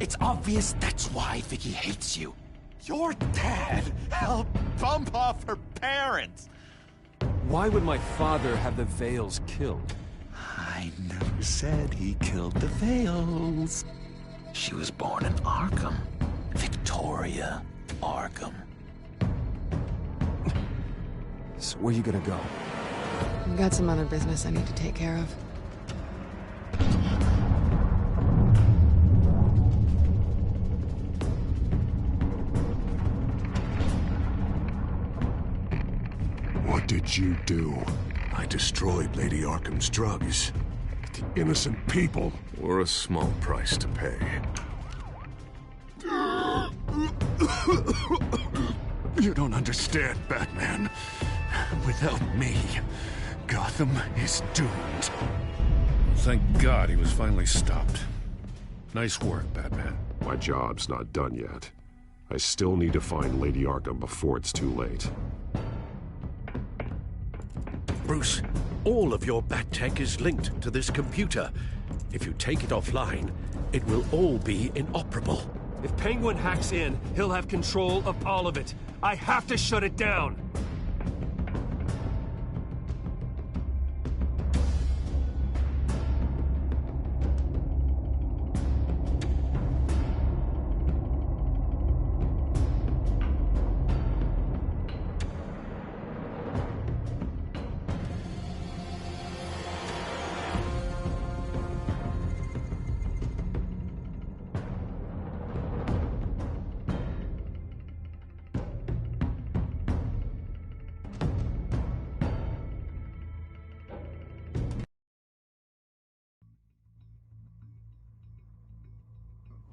It's obvious that's why Vicky hates you. Your dad helped bump off her parents. Why would my father have the Vales killed? I never said he killed the Vales. She was born in Arkham. Victoria Arkham. So where you gonna go? I've got some other business I need to take care of. What did you do? I destroyed Lady Arkham's drugs. The innocent people were a small price to pay. You don't understand, Batman. Without me, Gotham is doomed. Thank God he was finally stopped. Nice work, Batman. My job's not done yet. I still need to find Lady Arkham before it's too late. Bruce, all of your bat tech is linked to this computer. If you take it offline, it will all be inoperable. If Penguin hacks in, he'll have control of all of it. I have to shut it down!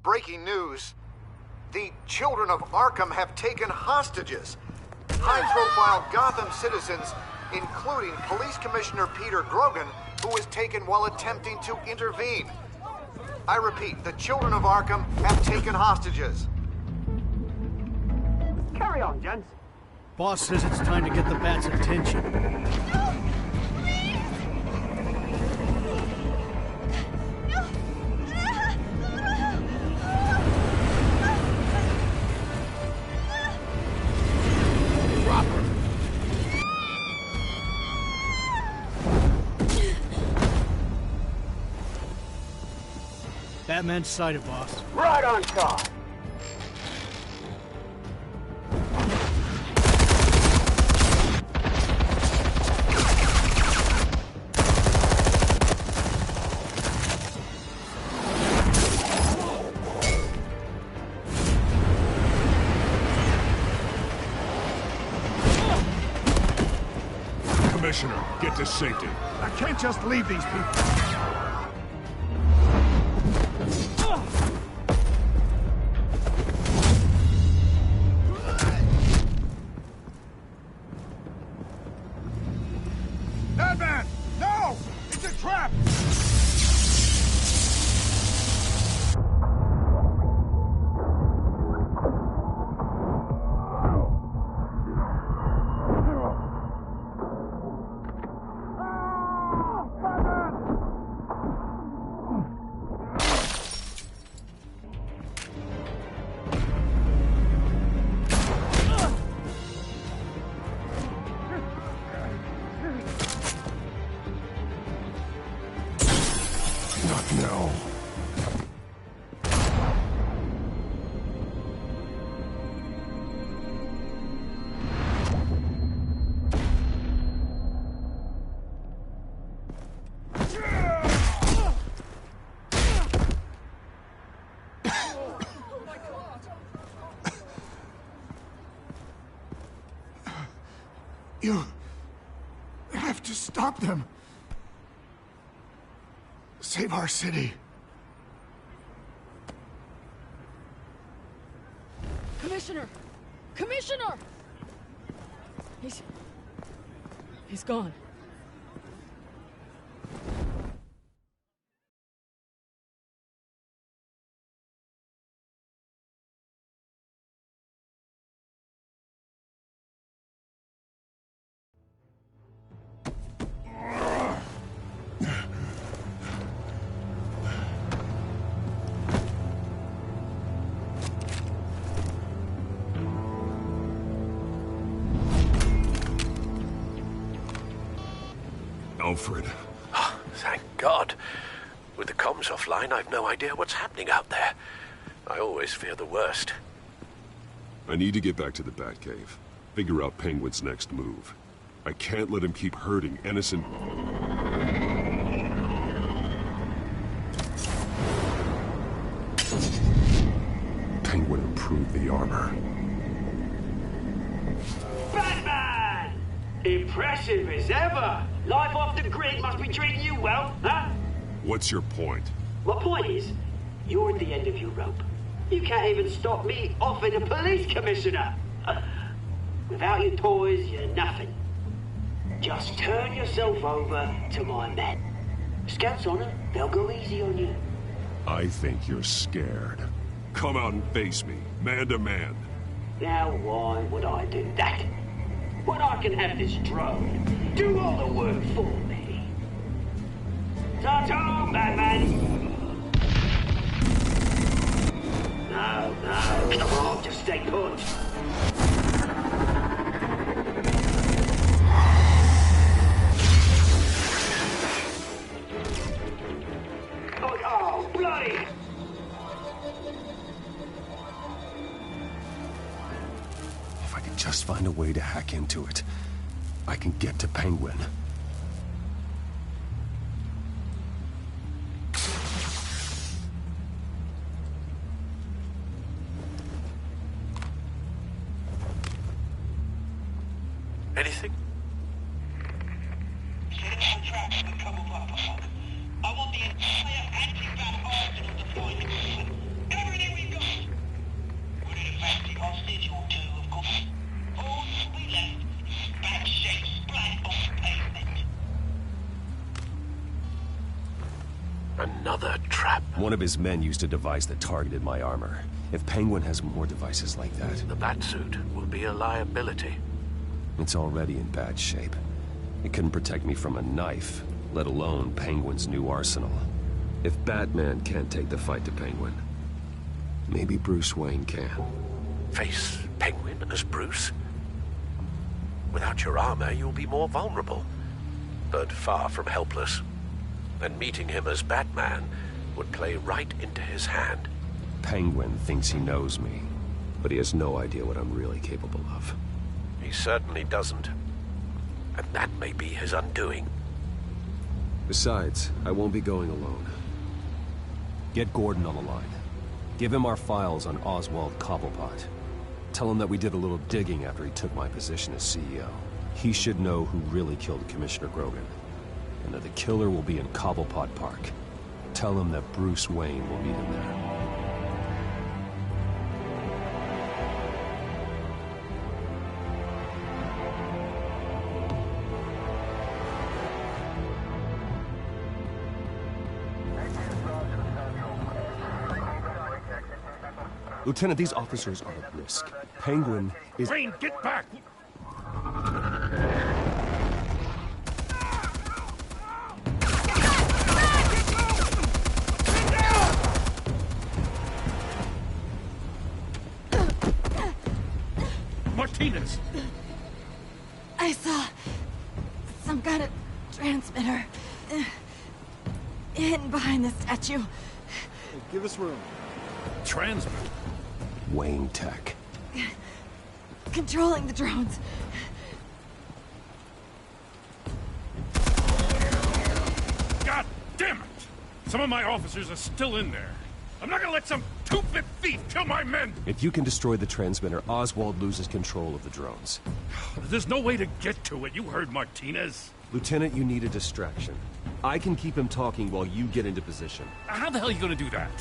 Breaking news. The children of Arkham have taken hostages. High-profile Gotham citizens, including Police Commissioner Peter Grogan, who was taken while attempting to intervene. I repeat, the children of Arkham have taken hostages. Carry on, gents. Boss says it's time to get the Bat's attention. Batman's sighted, boss. Right on top. Commissioner, get to safety. I can't just leave these people. Batman! No! It's a trap! No. You have to stop them. Save our city. Commissioner! Commissioner! He's gone. Alfred. Oh, thank God. With the comms offline, I've no idea what's happening out there. I always fear the worst. I need to get back to the Batcave. Figure out Penguin's next move. I can't let him keep hurting innocent... Penguin improved the armor. Batman! Impressive as ever. Life off the grid must be treating you well, huh? What's your point? My point is, you're at the end of your rope. You can't even stop me offing a police commissioner. Without your toys, you're nothing. Just turn yourself over to my men. Scouts on it, they'll go easy on you. I think you're scared. Come out and face me, man to man. Now why would I do that? When I can have this drone do all the work for me. Ta-ta, Batman! No, come on, just stay put. Oh, bloody! If I could just find a way to hack into it, I can get to Penguin. Anything? I want the entire anti-bat arsenal deployed to Penguin. Everything we've got! Would it affect the hostage or two, of course? All we left is bad shape splat on the pavement. Another trap. One of his men used a device that targeted my armor. If Penguin has more devices like that... The Batsuit will be a liability. It's already in bad shape. It couldn't protect me from a knife, let alone Penguin's new arsenal. If Batman can't take the fight to Penguin, maybe Bruce Wayne can. Face Penguin as Bruce? Without your armor, you'll be more vulnerable, but far from helpless. And meeting him as Batman would play right into his hand. Penguin thinks he knows me, but he has no idea what I'm really capable of. He certainly doesn't. And that may be his undoing. Besides, I won't be going alone. Get Gordon on the line. Give him our files on Oswald Cobblepot. Tell him that we did a little digging after he took my position as CEO. He should know who really killed Commissioner Grogan, and that the killer will be in Cobblepot Park. Tell him that Bruce Wayne will meet him there. Lieutenant, these officers are at risk. Penguin is... Wayne, get back! Martinez! I saw some kind of transmitter hidden behind the statue. Hey, give us room. Transmitter? Wayne Tech. Controlling the drones. God damn it! Some of my officers are still in there. I'm not gonna let some two-bit thief kill my men! If you can destroy the transmitter, Oswald loses control of the drones. There's no way to get to it. You heard Martinez. Lieutenant, you need a distraction. I can keep him talking while you get into position. How the hell are you gonna do that?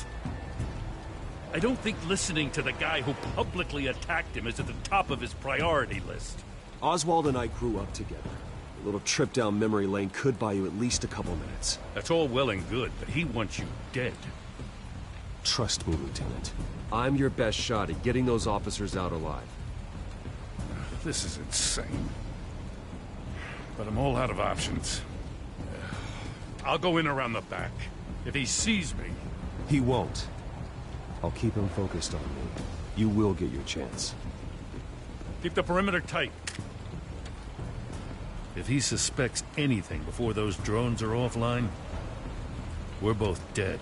I don't think listening to the guy who publicly attacked him is at the top of his priority list. Oswald and I grew up together. A little trip down memory lane could buy you at least a couple minutes. That's all well and good, but he wants you dead. Trust me, Lieutenant. I'm your best shot at getting those officers out alive. This is insane. But I'm all out of options. I'll go in around the back. If he sees me... He won't. I'll keep him focused on me. You will get your chance. Keep the perimeter tight. If he suspects anything before those drones are offline, we're both dead.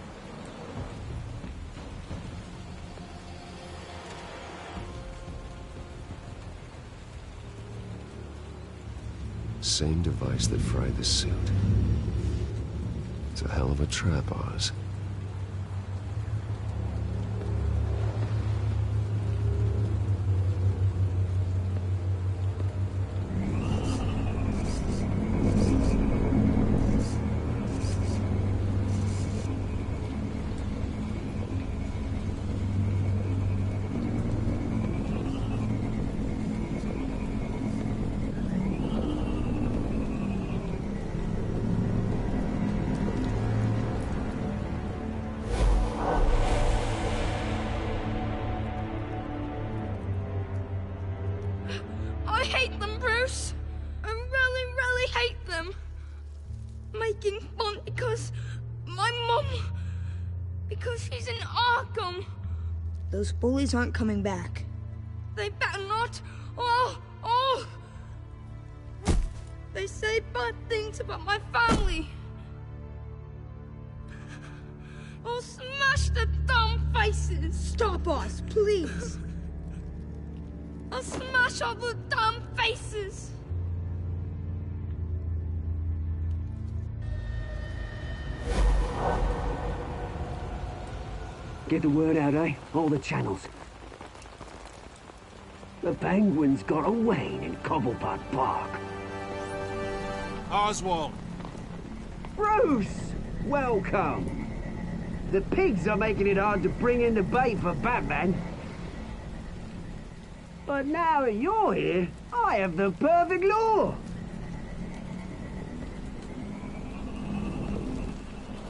Same device that fried the suit. It's a hell of a trap, Oz. I hate them, Bruce. I really, really hate them. Making fun because my mum... because she's in Arkham. Those bullies aren't coming back. They better not. They say bad things about my family. I'll smash the dumb faces. Stop us, please. I'll smash all the dumb faces. Get the word out, eh? All the channels. The Penguins got away in Cobblepot Park. Oswald! Bruce! Welcome! The pigs are making it hard to bring in the bait for Batman. But now that you're here, I have the perfect lure!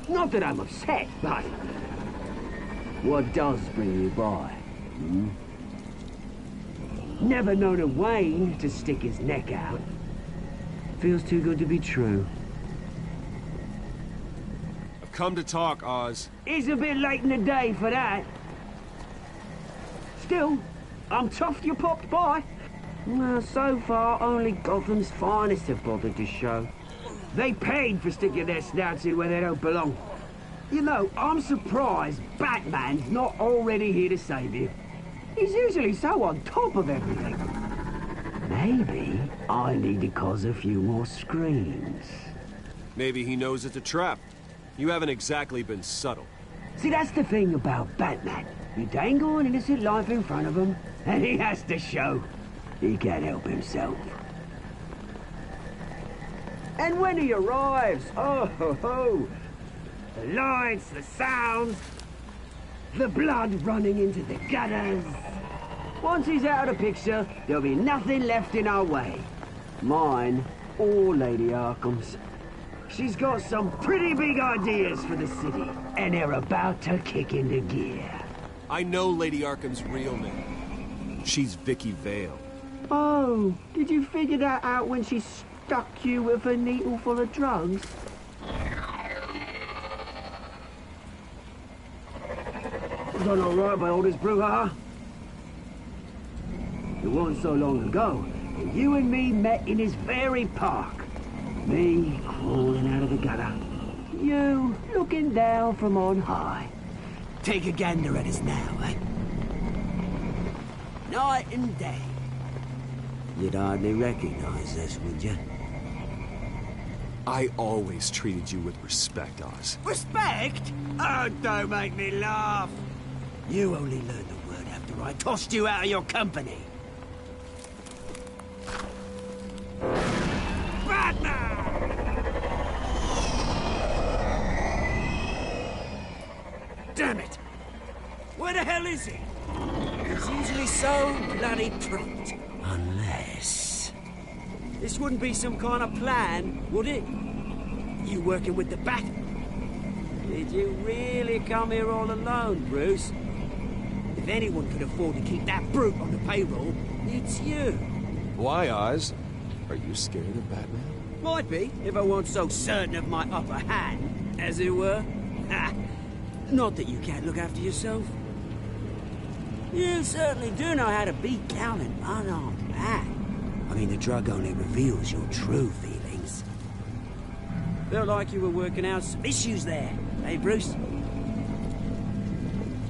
Not that I'm upset, but... what does bring you by? Hmm? Never known a Wayne to stick his neck out. Feels too good to be true. I've come to talk, Oz. It's a bit late in the day for that. Still, I'm chuffed you popped by. Well, so far, only Gotham's finest have bothered to show. They paid for sticking their snouts in where they don't belong. You know, I'm surprised Batman's not already here to save you. He's usually so on top of everything. Maybe I need to cause a few more screams. Maybe he knows it's a trap. You haven't exactly been subtle. See, that's the thing about Batman. You dangle an innocent life in front of him, and he has to show he can't help himself. And when he arrives, oh ho ho! The lights, the sounds, the blood running into the gutters. Once he's out of the picture, there'll be nothing left in our way. Mine or Lady Arkham's. She's got some pretty big ideas for the city, and they're about to kick into gear. I know Lady Arkham's real name. She's Vicky Vale. Oh, did you figure that out when she stuck you with a needle full of drugs? Done all right by all this brouhaha. It wasn't so long ago that you and me met in this very park. Me crawling out of the gutter. You looking down from on high. Take a gander at us now, eh? Night and day. You'd hardly recognize us, would you? I always treated you with respect, Oz. Respect? Oh, don't make me laugh. You only learned the word after I tossed you out of your company. Damn it! Where the hell is he? He's usually so bloody prompt. Unless... this wouldn't be some kind of plan, would it? You working with the Bat? Did you really come here all alone, Bruce? If anyone could afford to keep that brute on the payroll, it's you. Why, Oz? Are you scared of Batman? Might be, if I weren't so certain of my upper hand, as it were. Not that you can't look after yourself. You certainly do know how to beat down an unarmed man. I mean, the drug only reveals your true feelings. Felt like you were working out some issues there, eh, Bruce?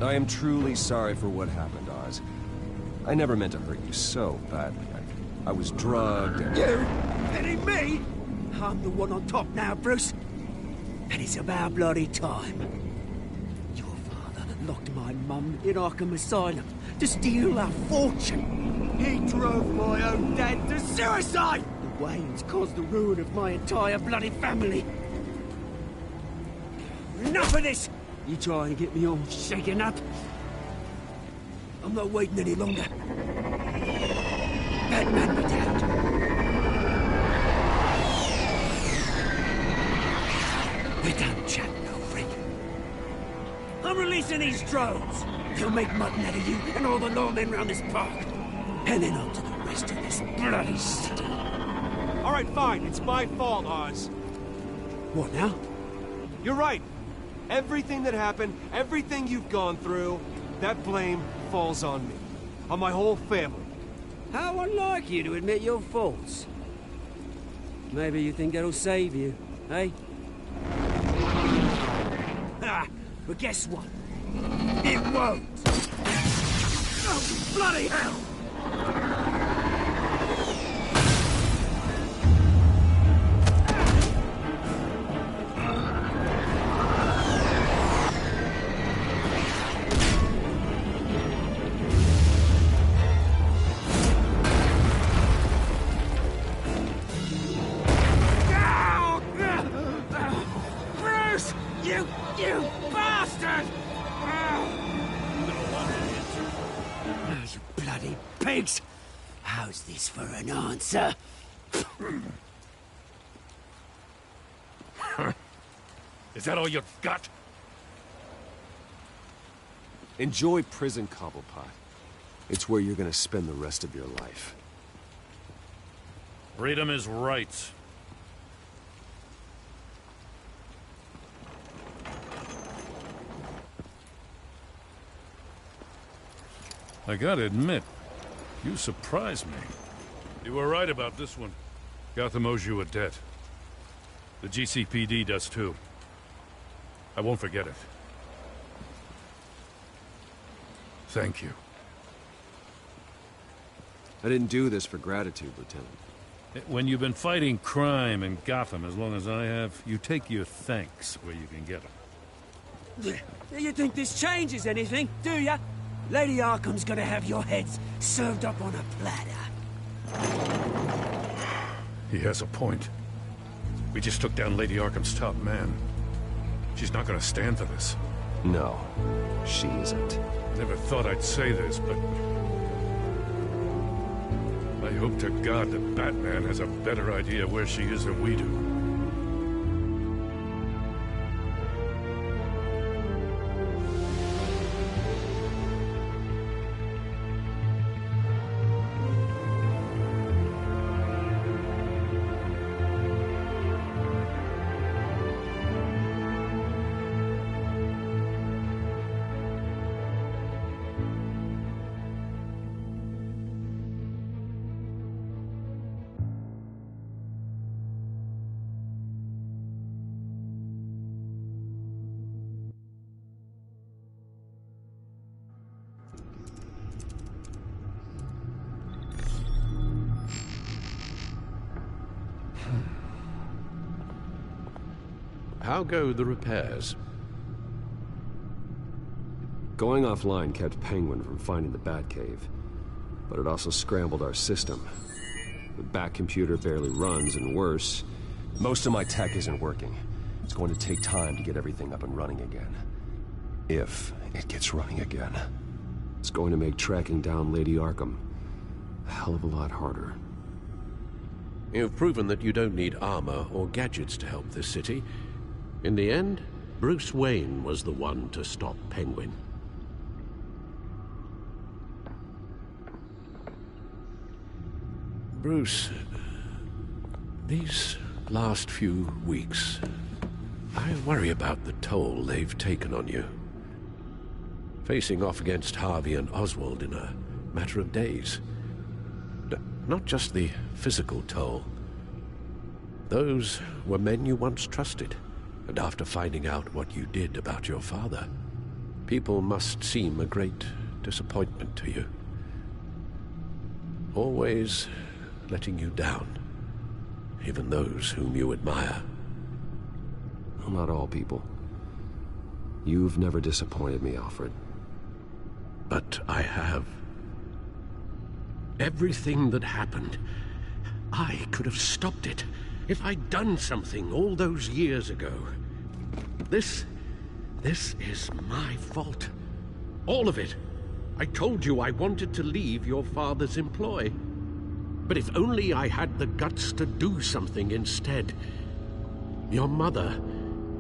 I am truly sorry for what happened, Oz. I never meant to hurt you so badly. I was drugged and... You? Pity me? I'm the one on top now, Bruce. And it's about bloody time. Your father locked my mum in Arkham Asylum to steal our fortune. He drove my own dad to suicide! The Waynes caused the ruin of my entire bloody family. Enough of this! You try and get me all shaken up. I'm not waiting any longer. Batman be damned. We're done chatting, old freak. I'm releasing these drones. They'll make mutton out of you and all the lawmen around this park. And then on to the rest of this bloody city. All right, fine. It's my fault, Oz. What now? You're right. Everything that happened, everything you've gone through, that blame falls on me. On my whole family. How unlike you to admit your faults. Maybe you think that'll save you, eh? Ah, but guess what? It won't! Oh, bloody hell! You bastard! You bloody pigs! How's this for an answer? Is that all you've got? Enjoy prison, Cobblepot. It's where you're gonna spend the rest of your life. Freedom is right. I gotta admit, you surprised me. You were right about this one. Gotham owes you a debt. The GCPD does too. I won't forget it. Thank you. I didn't do this for gratitude, Lieutenant. When you've been fighting crime in Gotham as long as I have, you take your thanks where you can get them. You think this changes anything, do ya? Lady Arkham's gonna have your heads served up on a platter. He has a point. We just took down Lady Arkham's top man. She's not gonna stand for this. No, she isn't. Never thought I'd say this, but... I hope to God that Batman has a better idea where she is than we do. How go the repairs? Going offline kept Penguin from finding the Batcave, but it also scrambled our system. The Bat computer barely runs, and worse, most of my tech isn't working. It's going to take time to get everything up and running again. If it gets running again. It's going to make tracking down Lady Arkham a hell of a lot harder. You've proven that you don't need armor or gadgets to help this city. In the end, Bruce Wayne was the one to stop Penguin. Bruce, these last few weeks, I worry about the toll they've taken on you. Facing off against Harvey and Oswald in a matter of days. Not just the physical toll, Those were men you once trusted, and after finding out what you did about your father, people must seem a great disappointment to you. Always letting you down, even those whom you admire. Well, not all people. You've never disappointed me, Alfred. But I have. Everything that happened, I could have stopped it if I'd done something all those years ago. This is my fault. All of it. I told you I wanted to leave your father's employ. But if only I had the guts to do something instead. Your mother,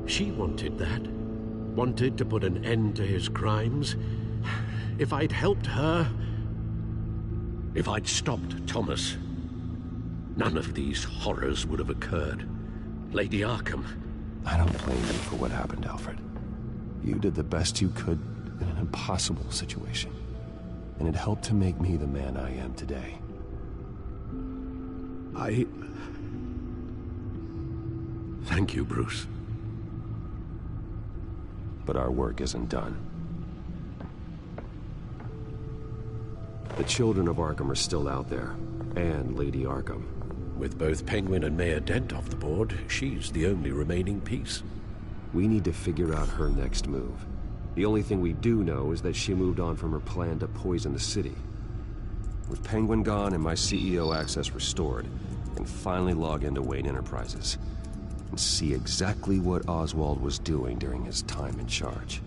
she wanted that. Wanted to put an end to his crimes. If I'd helped her, if I'd stopped Thomas, none of these horrors would have occurred. Lady Arkham. I don't blame you for what happened, Alfred. You did the best you could in an impossible situation. And it helped to make me the man I am today. Thank you, Bruce. But our work isn't done. The children of Arkham are still out there, and Lady Arkham. With both Penguin and Mayor Dent off the board, she's the only remaining piece. We need to figure out her next move. The only thing we do know is that she moved on from her plan to poison the city. With Penguin gone and my CEO access restored, I can finally log into Wayne Enterprises and see exactly what Oswald was doing during his time in charge.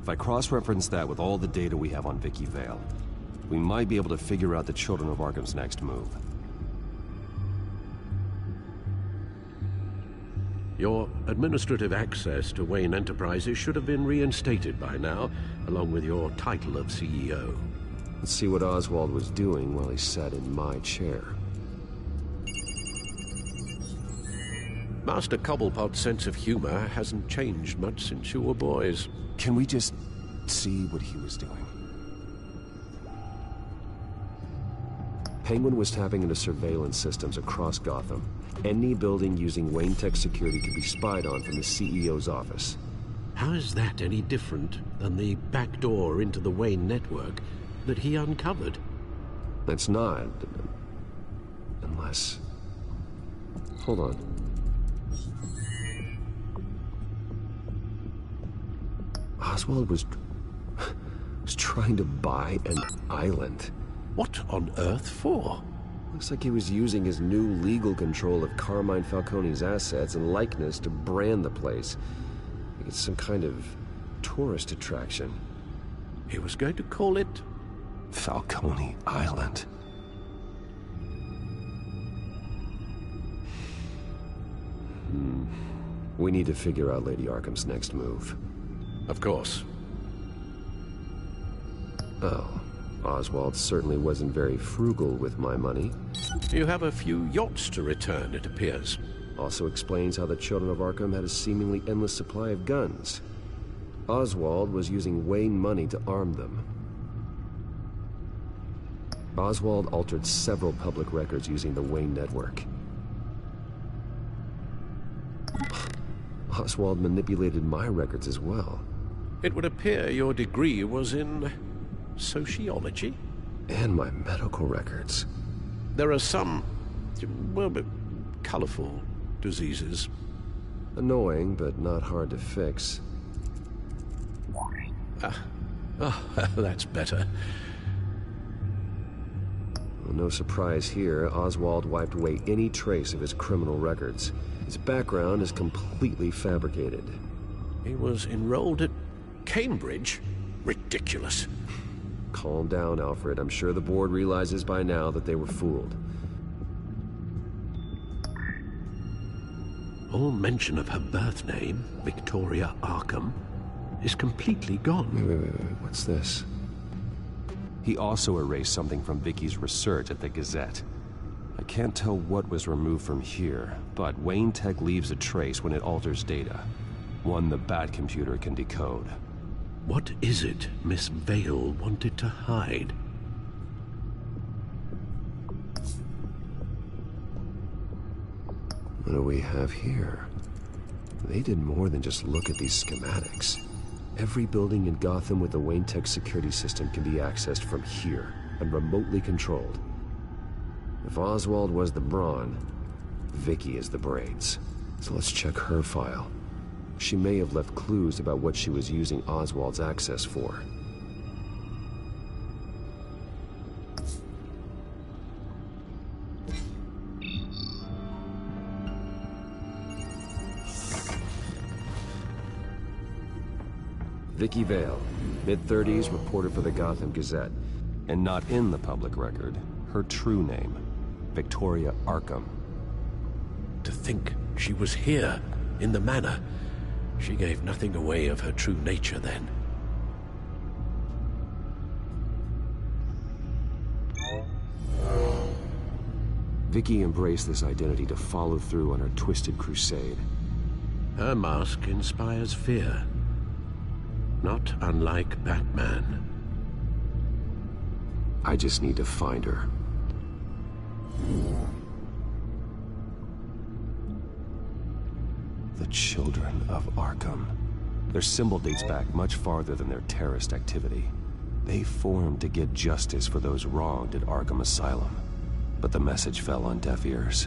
If I cross-reference that with all the data we have on Vicky Vale, we might be able to figure out the Children of Arkham's next move. Your administrative access to Wayne Enterprises should have been reinstated by now, along with your title of CEO. Let's see what Oswald was doing while he sat in my chair. Master Cobblepot's sense of humor hasn't changed much since you were boys. Can we just see what he was doing? Penguin was tapping into surveillance systems across Gotham. Any building using Wayne Tech security could be spied on from the CEO's office. How is that any different than the back door into the Wayne network that he uncovered? It's not. Unless... Hold on. Oswald was trying to buy an island. What on earth for? Looks like he was using his new legal control of Carmine Falcone's assets and likeness to brand the place. Like it's some kind of tourist attraction. He was going to call it... Falcone Island. We need to figure out Lady Arkham's next move. Of course. Oh, Oswald certainly wasn't very frugal with my money. You have a few yachts to return, it appears. Also explains how the Children of Arkham had a seemingly endless supply of guns. Oswald was using Wayne money to arm them. Oswald altered several public records using the Wayne network. Oswald manipulated my records as well. It would appear your degree was in... sociology? And my medical records. There are some... well, colorful diseases. Annoying, but not hard to fix. That's better. Well, no surprise here, Oswald wiped away any trace of his criminal records. His background is completely fabricated. He was enrolled at Cambridge? Ridiculous. Calm down, Alfred. I'm sure the board realizes by now that they were fooled. All mention of her birth name, Victoria Arkham, is completely gone. Wait. What's this? He also erased something from Vicky's research at the Gazette. I can't tell what was removed from here, but Wayne Tech leaves a trace when it alters data. One the Bat computer can decode. What is it Miss Vale wanted to hide? What do we have here? They did more than just look at these schematics. Every building in Gotham with the Wayne Tech security system can be accessed from here and remotely controlled. If Oswald was the brawn, Vicky is the brains. So let's check her file. She may have left clues about what she was using Oswald's access for. Vicky Vale, mid-30s, reporter for the Gotham Gazette. And not in the public record, her true name, Victoria Arkham. To think she was here, in the manor. She gave nothing away of her true nature then. Vicky embraced this identity to follow through on her twisted crusade. Her mask inspires fear. Not unlike Batman. I just need to find her. The Children of Arkham. Their symbol dates back much farther than their terrorist activity. They formed to get justice for those wronged at Arkham Asylum. But the message fell on deaf ears.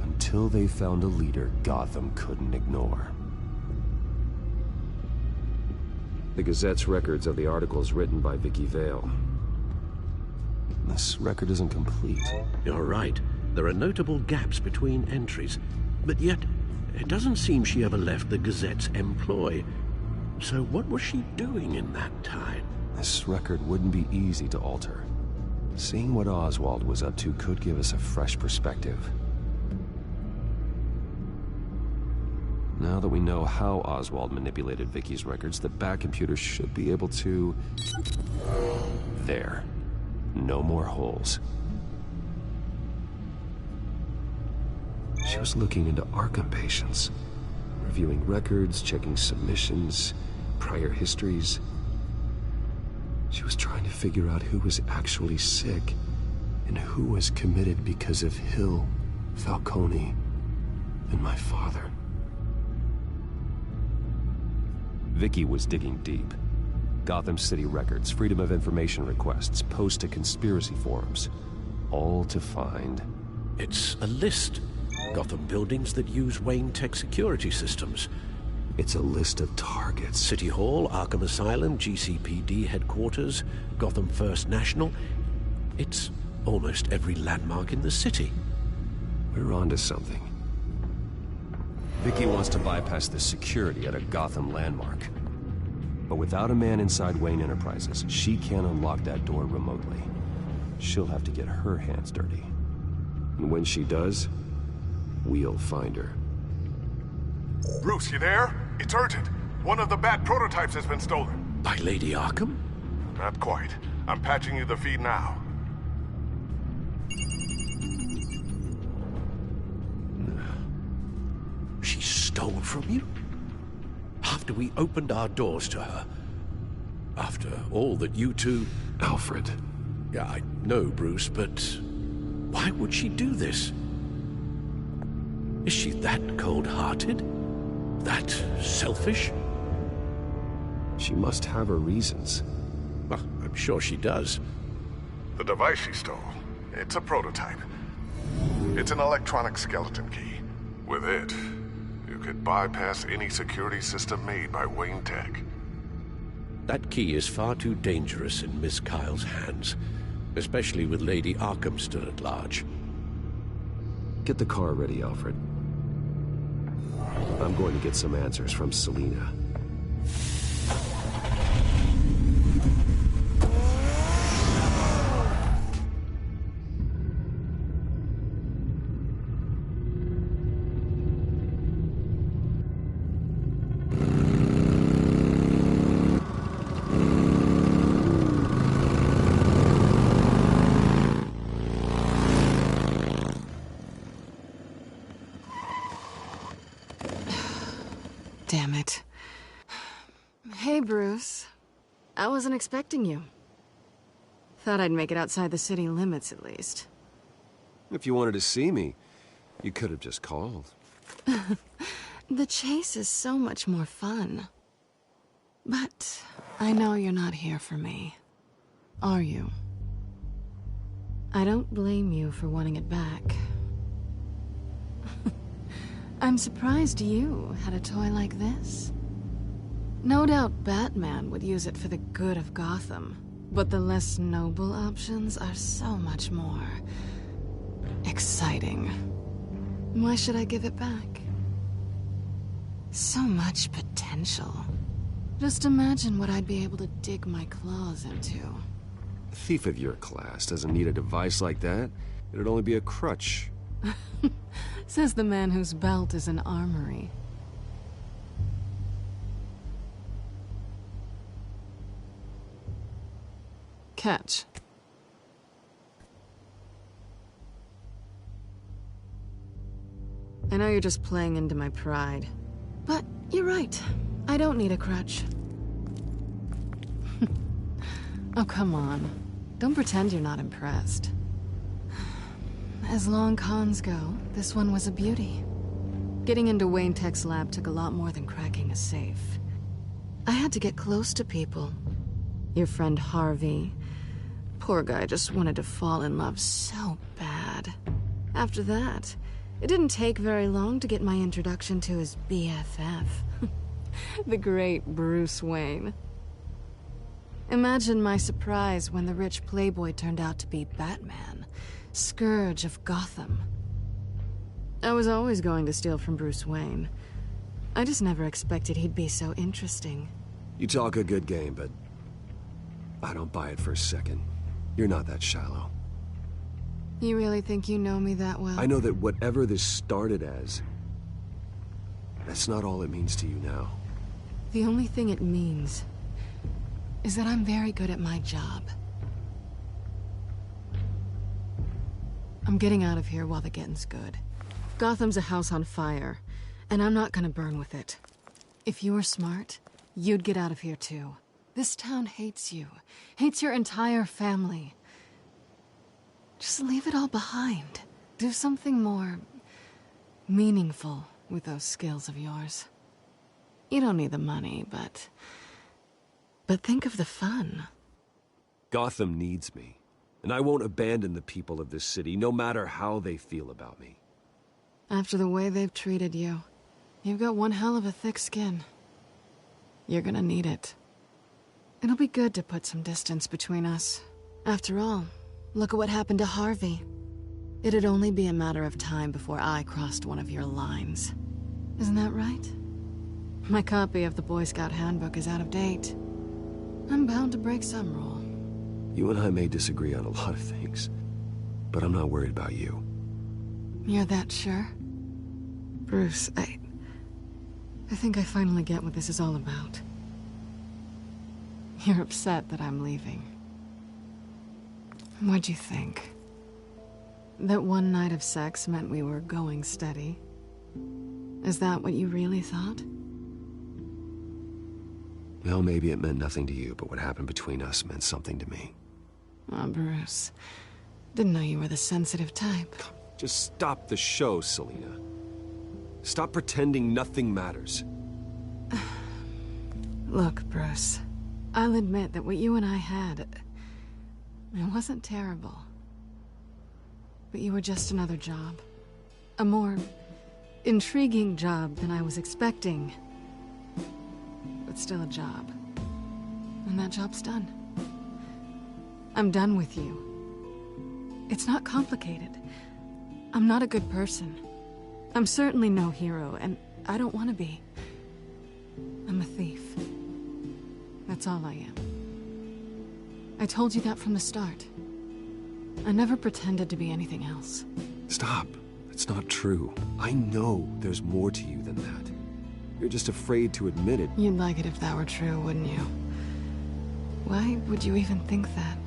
Until they found a leader Gotham couldn't ignore. The Gazette's records of the articles written by Vicky Vale. This record isn't complete. You're right. There are notable gaps between entries. But yet, it doesn't seem she ever left the Gazette's employ. So what was she doing in that time? This record wouldn't be easy to alter. Seeing what Oswald was up to could give us a fresh perspective. Now that we know how Oswald manipulated Vicky's records, the Bat-computer should be able to... There. No more holes. She was looking into Arkham patients, reviewing records, checking submissions, prior histories. She was trying to figure out who was actually sick and who was committed because of Hill, Falcone, and my father. Vicky was digging deep. Gotham City records, Freedom of Information requests, posts to conspiracy forums. All to find... It's a list. Gotham buildings that use Wayne Tech security systems. It's a list of targets. City Hall, Arkham Asylum, GCPD headquarters, Gotham First National. It's almost every landmark in the city. We're onto something. Vicky wants to bypass the security at a Gotham landmark. But without a man inside Wayne Enterprises, she can't unlock that door remotely. She'll have to get her hands dirty. And when she does, we'll find her. Bruce, you there? It's urgent. One of the Bat prototypes has been stolen. By Lady Arkham? Not quite. I'm patching you the feed now. She stole from you? After we opened our doors to her? After all that you two... Alfred. Yeah, I know, Bruce, but... why would she do this? Is she that cold-hearted? That selfish? She must have her reasons. Well, I'm sure she does. The device she stole, it's a prototype. It's an electronic skeleton key. With it, you could bypass any security system made by Wayne Tech. That key is far too dangerous in Miss Kyle's hands, especially with Lady Arkham still at large. Get the car ready, Alfred. I'm going to get some answers from Selina. Damn it. Hey, Bruce. I wasn't expecting you. Thought I'd make it outside the city limits, at least. If you wanted to see me, You could have just called. The chase is so much more fun. But I know you're not here for me. Are you? I don't blame you for wanting it back. I'm surprised you had a toy like this. No doubt Batman would use it for the good of Gotham, but the less noble options are so much more exciting. Why should I give it back? So much potential. Just imagine what I'd be able to dig my claws into. A thief of your class doesn't need a device like that. It'd only be a crutch. Says the man whose belt is an armory. Catch. I know you're just playing into my pride, but you're right. I don't need a crutch. Oh, come on. Don't pretend you're not impressed. As long cons go, this one was a beauty. Getting into Wayne Tech's lab took a lot more than cracking a safe. I had to get close to people. Your friend Harvey. Poor guy just wanted to fall in love so bad. After that, it didn't take very long to get my introduction to his BFF. The great Bruce Wayne. Imagine my surprise when the rich playboy turned out to be Batman, Scourge of Gotham. I was always going to steal from Bruce Wayne. I just never expected he'd be so interesting. You talk a good game, but I don't buy it for a second. You're not that shallow. You really think you know me that well? I know that whatever this started as, that's not all it means to you now. The only thing it means is that I'm very good at my job. I'm getting out of here while the getting's good. Gotham's a house on fire, and I'm not gonna burn with it. If you were smart, you'd get out of here too. This town hates you, hates your entire family. Just leave it all behind. Do something more meaningful with those skills of yours. You don't need the money, but think of the fun. Gotham needs me, and I won't abandon the people of this city, no matter how they feel about me. After the way they've treated you, you've got one hell of a thick skin. You're gonna need it. It'll be good to put some distance between us. After all, look at what happened to Harvey. It'd only be a matter of time before I crossed one of your lines. Isn't that right? My copy of the Boy Scout Handbook is out of date. I'm bound to break some rule. You and I may disagree on a lot of things, but I'm not worried about you. You're that sure? Bruce, I think I finally get what this is all about. You're upset that I'm leaving. What'd you think? That one night of sex meant we were going steady? Is that what you really thought? Well, maybe it meant nothing to you, but what happened between us meant something to me. Oh, Bruce. Didn't know you were the sensitive type. Just stop the show, Selina. Stop pretending nothing matters. Look, Bruce. I'll admit that what you and I had, it wasn't terrible. But you were just another job. A more intriguing job than I was expecting. But still a job. And that job's done. I'm done with you. It's not complicated. I'm not a good person. I'm certainly no hero, and I don't want to be. I'm a thief. That's all I am. I told you that from the start. I never pretended to be anything else. Stop. It's not true. I know there's more to you than that. You're just afraid to admit it. You'd like it if that were true, wouldn't you? Why would you even think that?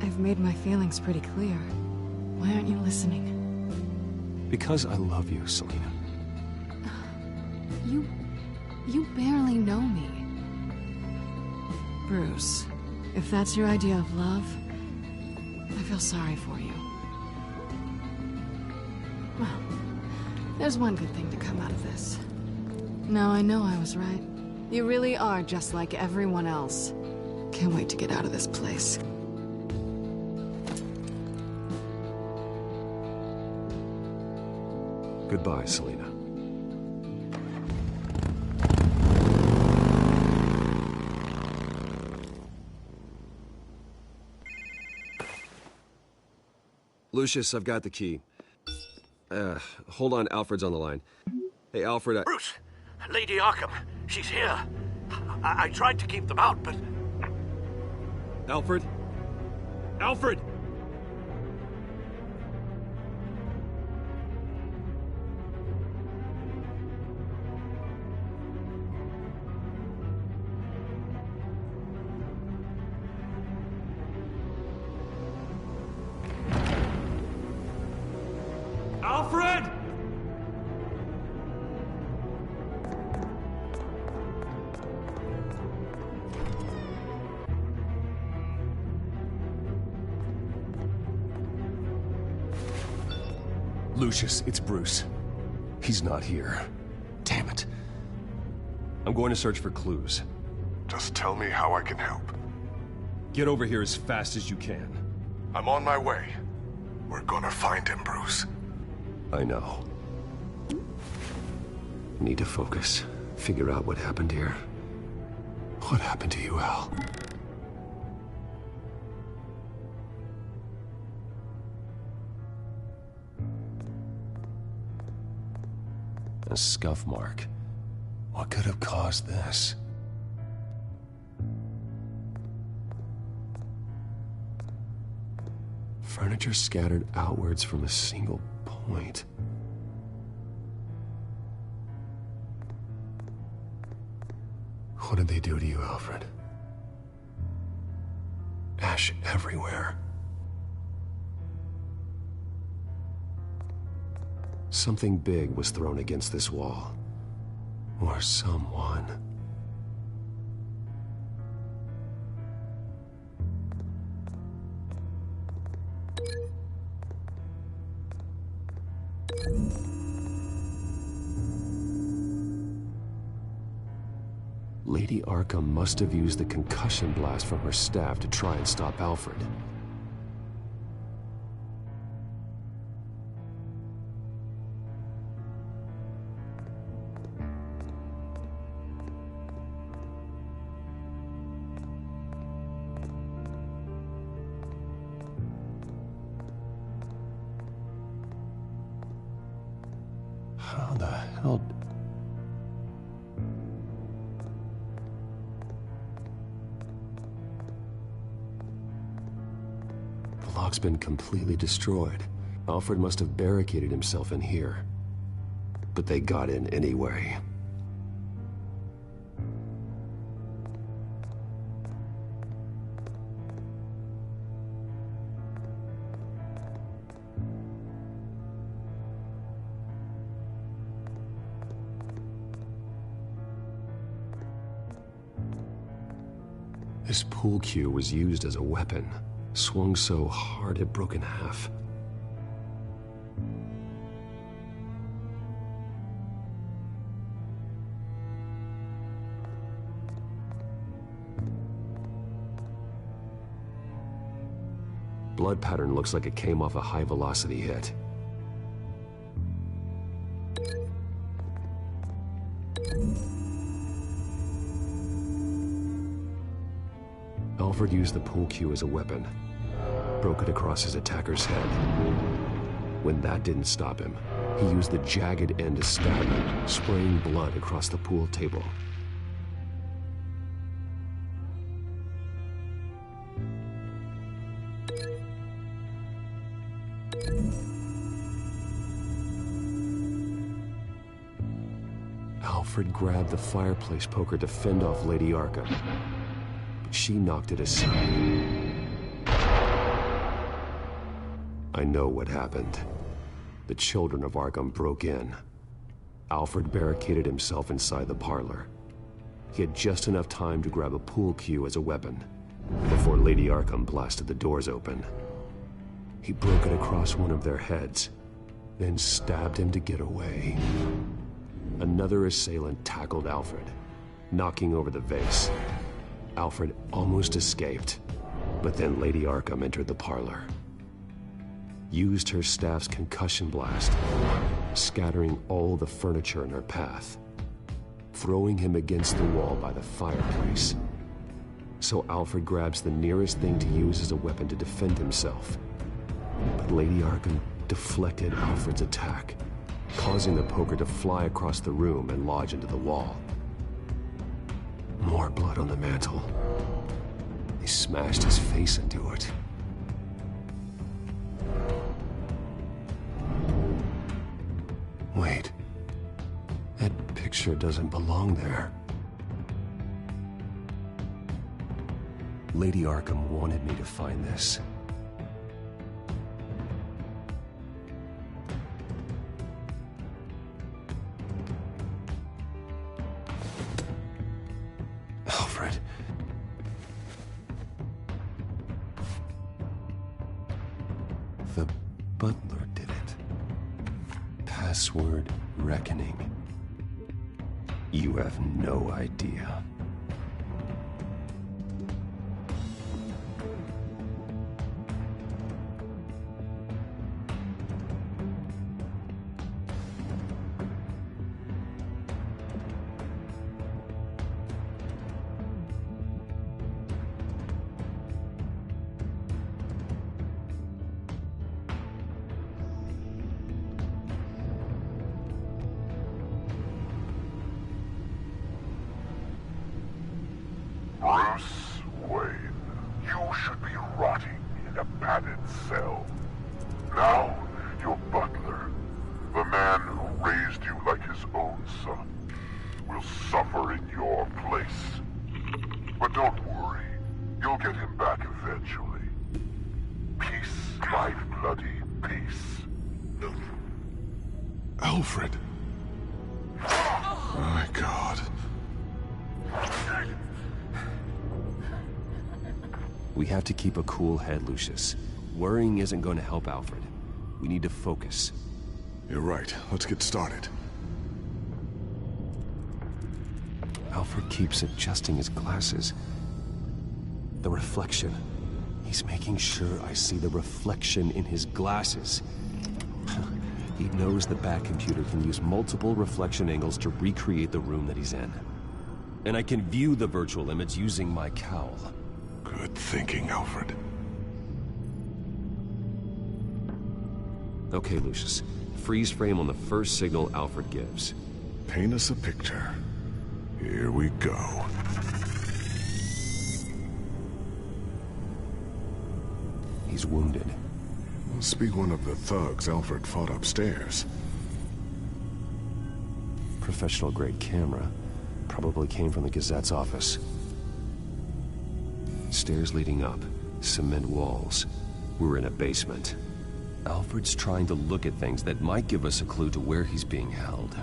I've made my feelings pretty clear. Why aren't you listening? Because I love you, Selina. You barely know me. Bruce, if that's your idea of love, I feel sorry for you. Well, there's one good thing to come out of this. Now I know I was right. You really are just like everyone else. Can't wait to get out of this place. Goodbye, Selena. Lucius, I've got the key. Hold on, Alfred's on the line. Hey, Alfred, Bruce! Lady Arkham, she's here. I tried to keep them out, but... Alfred? Alfred! Alfred! Lucius, it's Bruce. He's not here. Damn it. I'm going to search for clues. Just tell me how I can help. Get over here as fast as you can. I'm on my way. We're gonna find him, Bruce. I know. Need to focus. Figure out what happened here. What happened to you, Al? A scuff mark. What could have caused this? Furniture scattered outwards from a single point. What did they do to you, Alfred? Ash everywhere. Something big was thrown against this wall. Or someone. Lady Arkham must have used the concussion blast from her staff to try and stop Alfred. How the hell... The lock's been completely destroyed. Alfred must have barricaded himself in here. But they got in anyway. This pool cue was used as a weapon, swung so hard it broke in half. Blood pattern looks like it came off a high-velocity hit. Alfred used the pool cue as a weapon, broke it across his attacker's head. When that didn't stop him, he used the jagged end to stab him, spraying blood across the pool table. Alfred grabbed the fireplace poker to fend off Lady Arkham. She knocked it aside. I know what happened. The children of Arkham broke in. Alfred barricaded himself inside the parlor. He had just enough time to grab a pool cue as a weapon before Lady Arkham blasted the doors open. He broke it across one of their heads, then stabbed him to get away. Another assailant tackled Alfred, knocking over the vase. Alfred almost escaped, but then Lady Arkham entered the parlor. Used her staff's concussion blast, scattering all the furniture in her path, throwing him against the wall by the fireplace. So Alfred grabs the nearest thing to use as a weapon to defend himself. But Lady Arkham deflected Alfred's attack, causing the poker to fly across the room and lodge into the wall. More blood on the mantel. They smashed his face into it. Wait. That picture doesn't belong there. Lady Arkham wanted me to find this. Alfred. The butler did it. Password reckoning. You have no idea. Bruce Wayne, you should be rotting in a padded cell. Now, your butler, the man who raised you like his own son, will suffer in your place. But don't worry, you'll get him back eventually. Peace, my bloody peace. Alfred. My God. We have to keep a cool head, Lucius. Worrying isn't going to help Alfred. We need to focus. You're right. Let's get started. Alfred keeps adjusting his glasses. The reflection. He's making sure I see the reflection in his glasses. He knows the Bat-computer can use multiple reflection angles to recreate the room that he's in. And I can view the virtual image using my cowl. Good thinking, Alfred. Okay, Lucius. Freeze frame on the first signal Alfred gives. Paint us a picture. Here we go. He's wounded. Must be one of the thugs Alfred fought upstairs. Professional-grade camera. Probably came from the Gazette's office. Stairs leading up. Cement walls. We're in a basement. Alfred's trying to look at things that might give us a clue to where he's being held.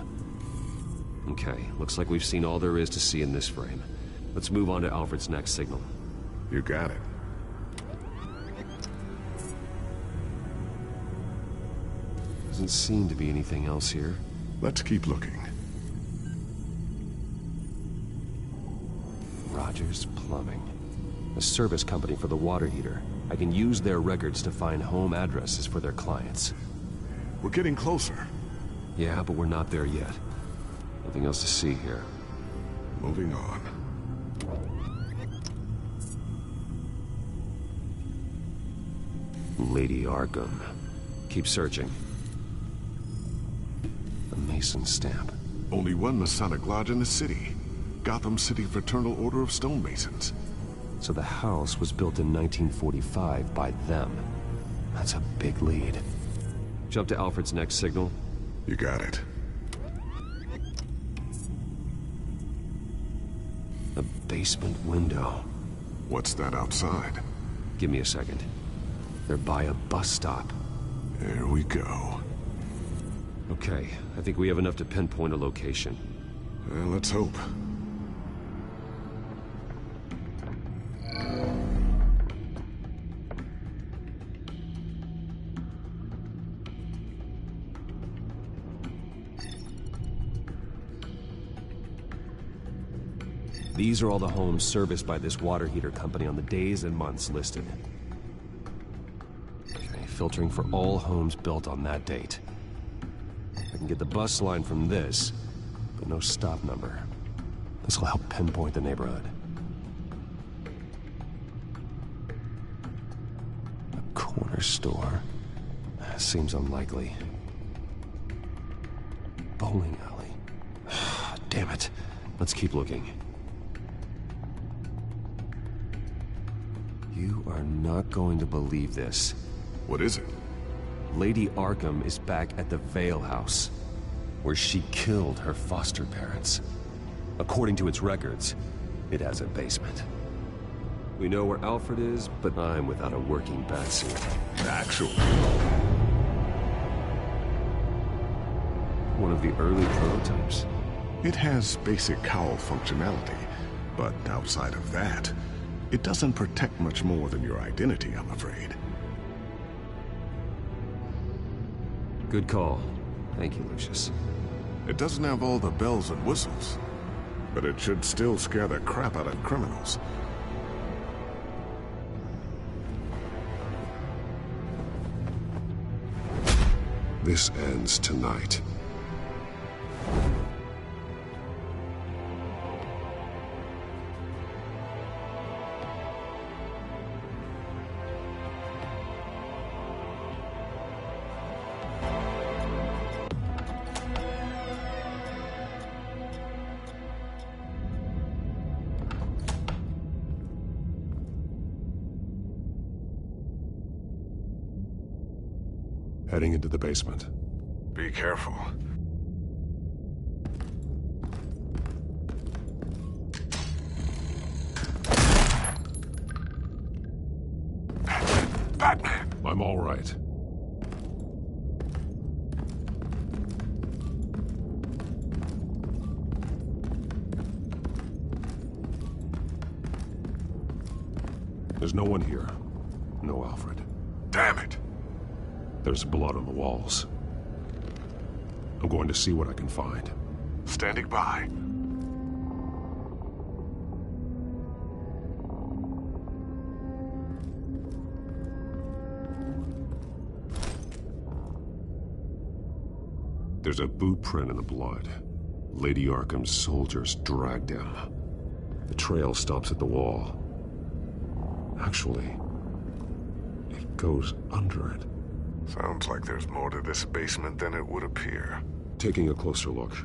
Okay, looks like we've seen all there is to see in this frame. Let's move on to Alfred's next signal. You got it. Doesn't seem to be anything else here. Let's keep looking. Rogers Plumbing. A service company for the water heater. I can use their records to find home addresses for their clients. We're getting closer. Yeah, but we're not there yet. Nothing else to see here. Moving on. Lady Arkham. Keep searching. A Mason stamp. Only one Masonic lodge in the city. Gotham City Fraternal Order of Stonemasons. So the house was built in 1945 by them. That's a big lead. Jump to Alfred's next signal. You got it. A basement window. What's that outside? Give me a second. They're by a bus stop. There we go. Okay, I think we have enough to pinpoint a location. Well, let's hope. These are all the homes serviced by this water heater company on the days and months listed. Okay, filtering for all homes built on that date. I can get the bus line from this, but no stop number. This will help pinpoint the neighborhood. A corner store. Seems unlikely. Bowling alley. Damn it. Let's keep looking. You are not going to believe this. What is it? Lady Arkham is back at the Vale House, where she killed her foster parents. According to its records, it has a basement. We know where Alfred is, but I'm without a working batsuit. Actually. One of the early prototypes. It has basic cowl functionality, but outside of that, it doesn't protect much more than your identity, I'm afraid. Good call. Thank you, Lucius. It doesn't have all the bells and whistles, but it should still scare the crap out of criminals. This ends tonight. Heading into the basement. Be careful. Batman! I'm all right. There's no one here. No Alfred. Damn it! There's blood on the walls. I'm going to see what I can find. Standing by. There's a boot print in the blood. Lady Arkham's soldiers dragged him. The trail stops at the wall. Actually, it goes under it. Sounds like there's more to this basement than it would appear. Taking a closer look.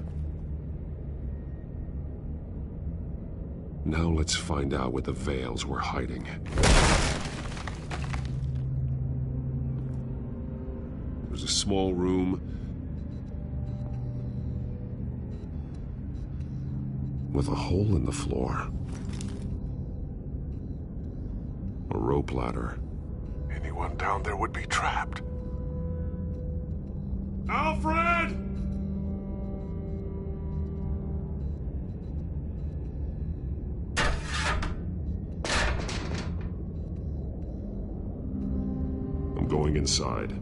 Now let's find out what the Vales were hiding. There's a small room with a hole in the floor. A rope ladder. Anyone down there would be trapped. Alfred! I'm going inside.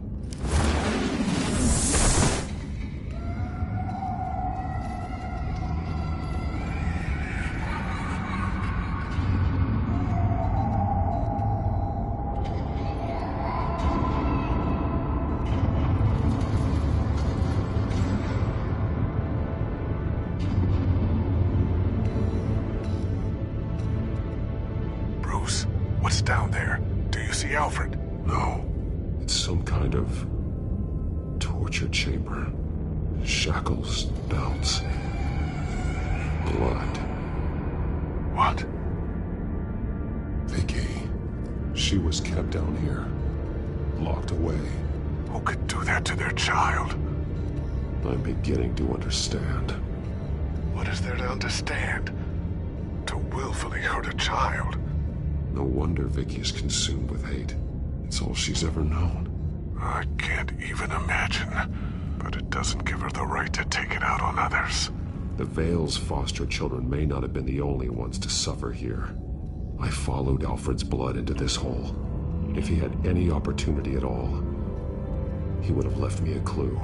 What's down there? Do you see Alfred? No. It's some kind of torture chamber. Shackles, belts, blood. What? Vicky. She was kept down here, locked away. Who could do that to their child? I'm beginning to understand. What is there to understand? To willfully hurt a child? No wonder Vicky is consumed with hate. It's all she's ever known. I can't even imagine. But it doesn't give her the right to take it out on others. The Vale's foster children may not have been the only ones to suffer here. I followed Alfred's blood into this hole. If he had any opportunity at all, he would have left me a clue.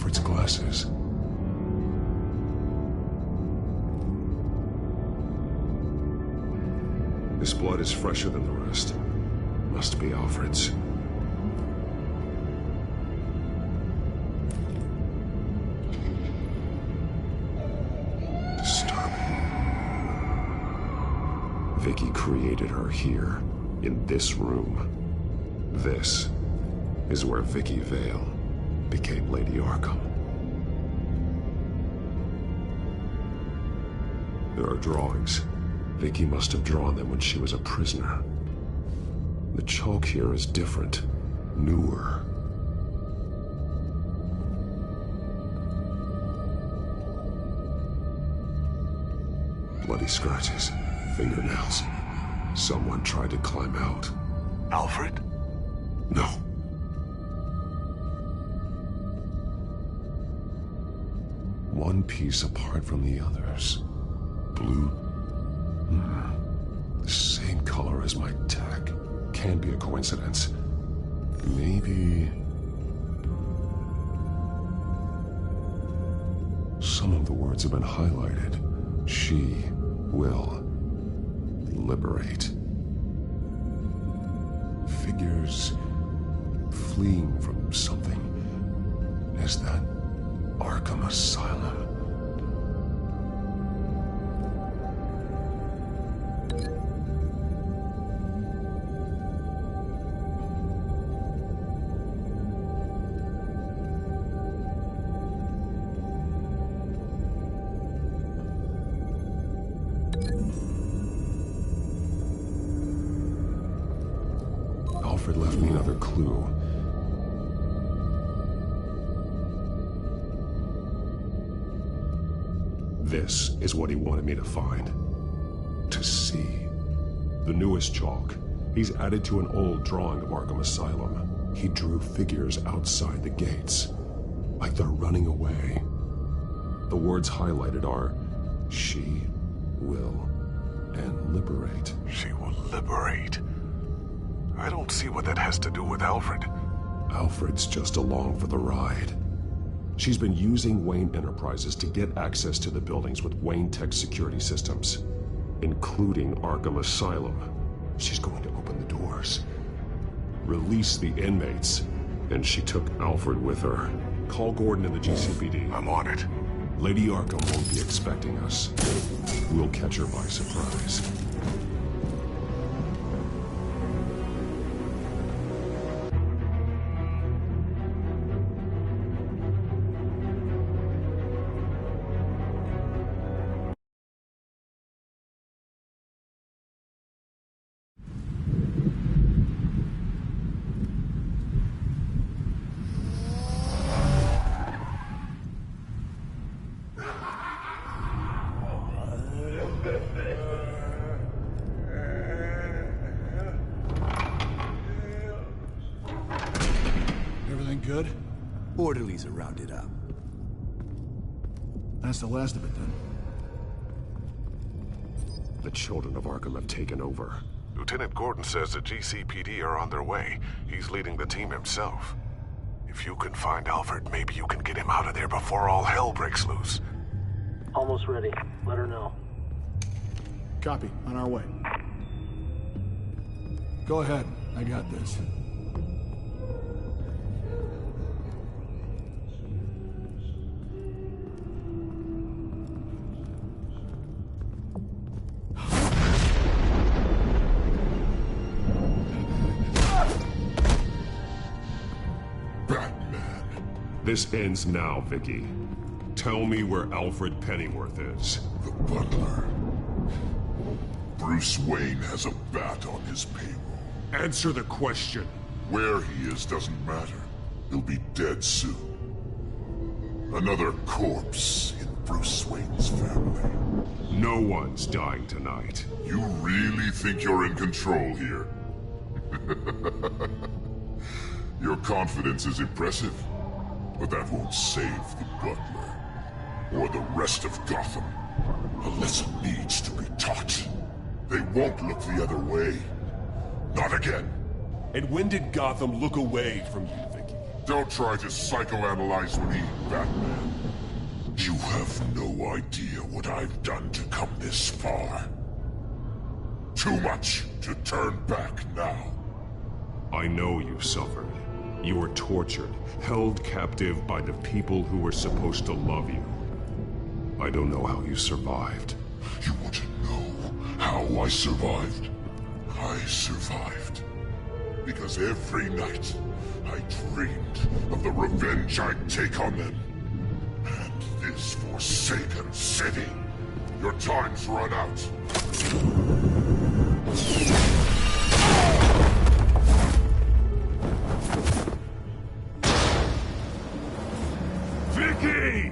Alfred's glasses. This blood is fresher than the rest. Must be Alfred's. Disturbing. Vicky created her here, in this room. This is where Vicky Vale became Lady Arkham. There are drawings. Vicky must have drawn them when she was a prisoner. The chalk here is different, newer. Bloody scratches, fingernails. Someone tried to climb out. Alfred? No. One piece apart from the others. Blue. The same color as my tech. Can't be a coincidence. Maybe... some of the words have been highlighted. She will liberate. Figures fleeing from something. Is that Arkham Asylum? Alfred left me another clue. This is what he wanted me to find. To see. The newest chalk. He's added to an old drawing of Arkham Asylum. He drew figures outside the gates. Like they're running away. The words highlighted are, she will and liberate. She will liberate. I don't see what that has to do with Alfred. Alfred's just along for the ride. She's been using Wayne Enterprises to get access to the buildings with Wayne Tech security systems, including Arkham Asylum. She's going to open the doors, release the inmates, and she took Alfred with her. Call Gordon and the GCPD. I'm on it. Lady Arkham won't be expecting us. We'll catch her by surprise. Everything good? Orderlies are rounded up. That's the last of it, then. The children of Arkham have taken over. Lieutenant Gordon says the GCPD are on their way. He's leading the team himself. If you can find Alfred, maybe you can get him out of there before all hell breaks loose. Almost ready. Let her know. Copy. On our way. Go ahead. I got this. This ends now, Vicky. Tell me where Alfred Pennyworth is. The butler. Bruce Wayne has a bat on his payroll. Answer the question. Where he is doesn't matter. He'll be dead soon. Another corpse in Bruce Wayne's family. No one's dying tonight. You really think you're in control here? Your confidence is impressive. But that won't save the butler, or the rest of Gotham. A lesson needs to be taught. They won't look the other way. Not again. And when did Gotham look away from you, Vicky? Don't try to psychoanalyze me, Batman. You have no idea what I've done to come this far. Too much to turn back now. I know you suffered. You were tortured, held captive by the people who were supposed to love you. I don't know how you survived. You want to know how I survived? I survived because every night I dreamed of the revenge I'd take on them. And this forsaken city. Your time's run out. Vicky!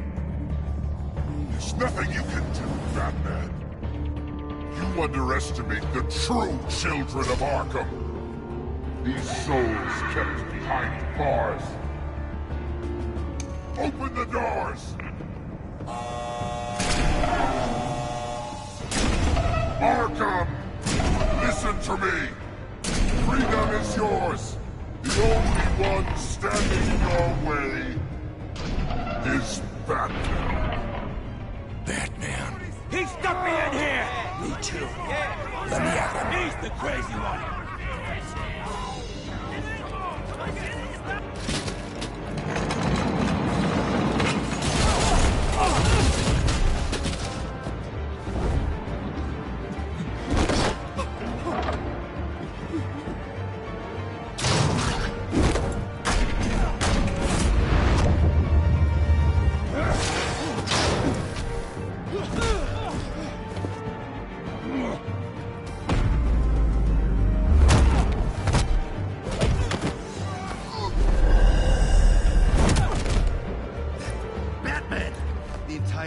There's nothing you can do, Batman. You underestimate the true children of Arkham. These souls kept behind bars. Open the doors! Arkham! Listen to me! Freedom is yours! The only one standing in your way is Batman. Batman. He stuck me in here! Me too. Let me at him. He's the crazy one.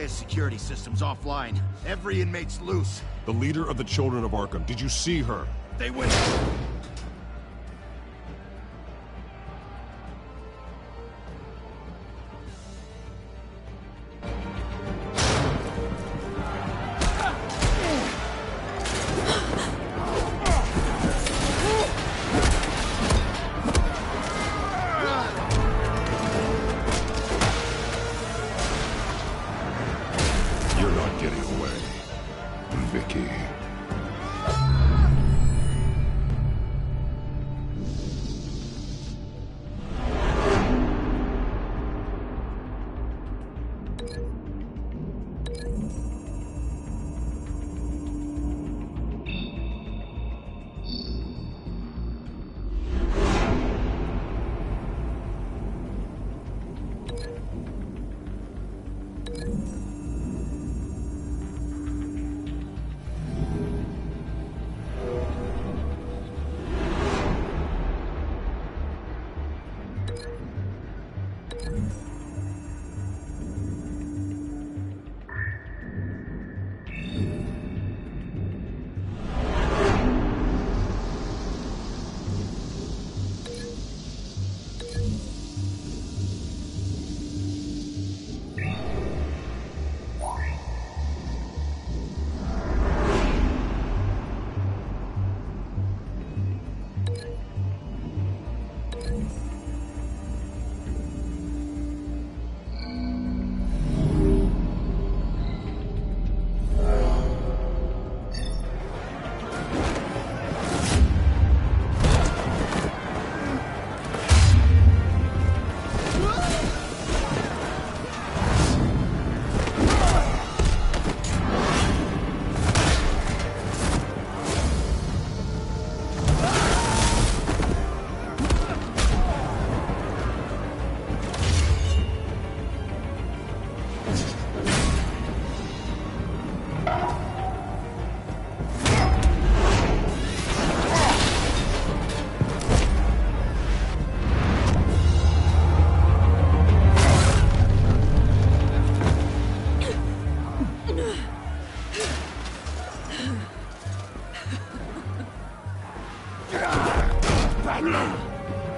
Security system's offline. Every inmate's loose. The leader of the Children of Arkham, did you see her? They went...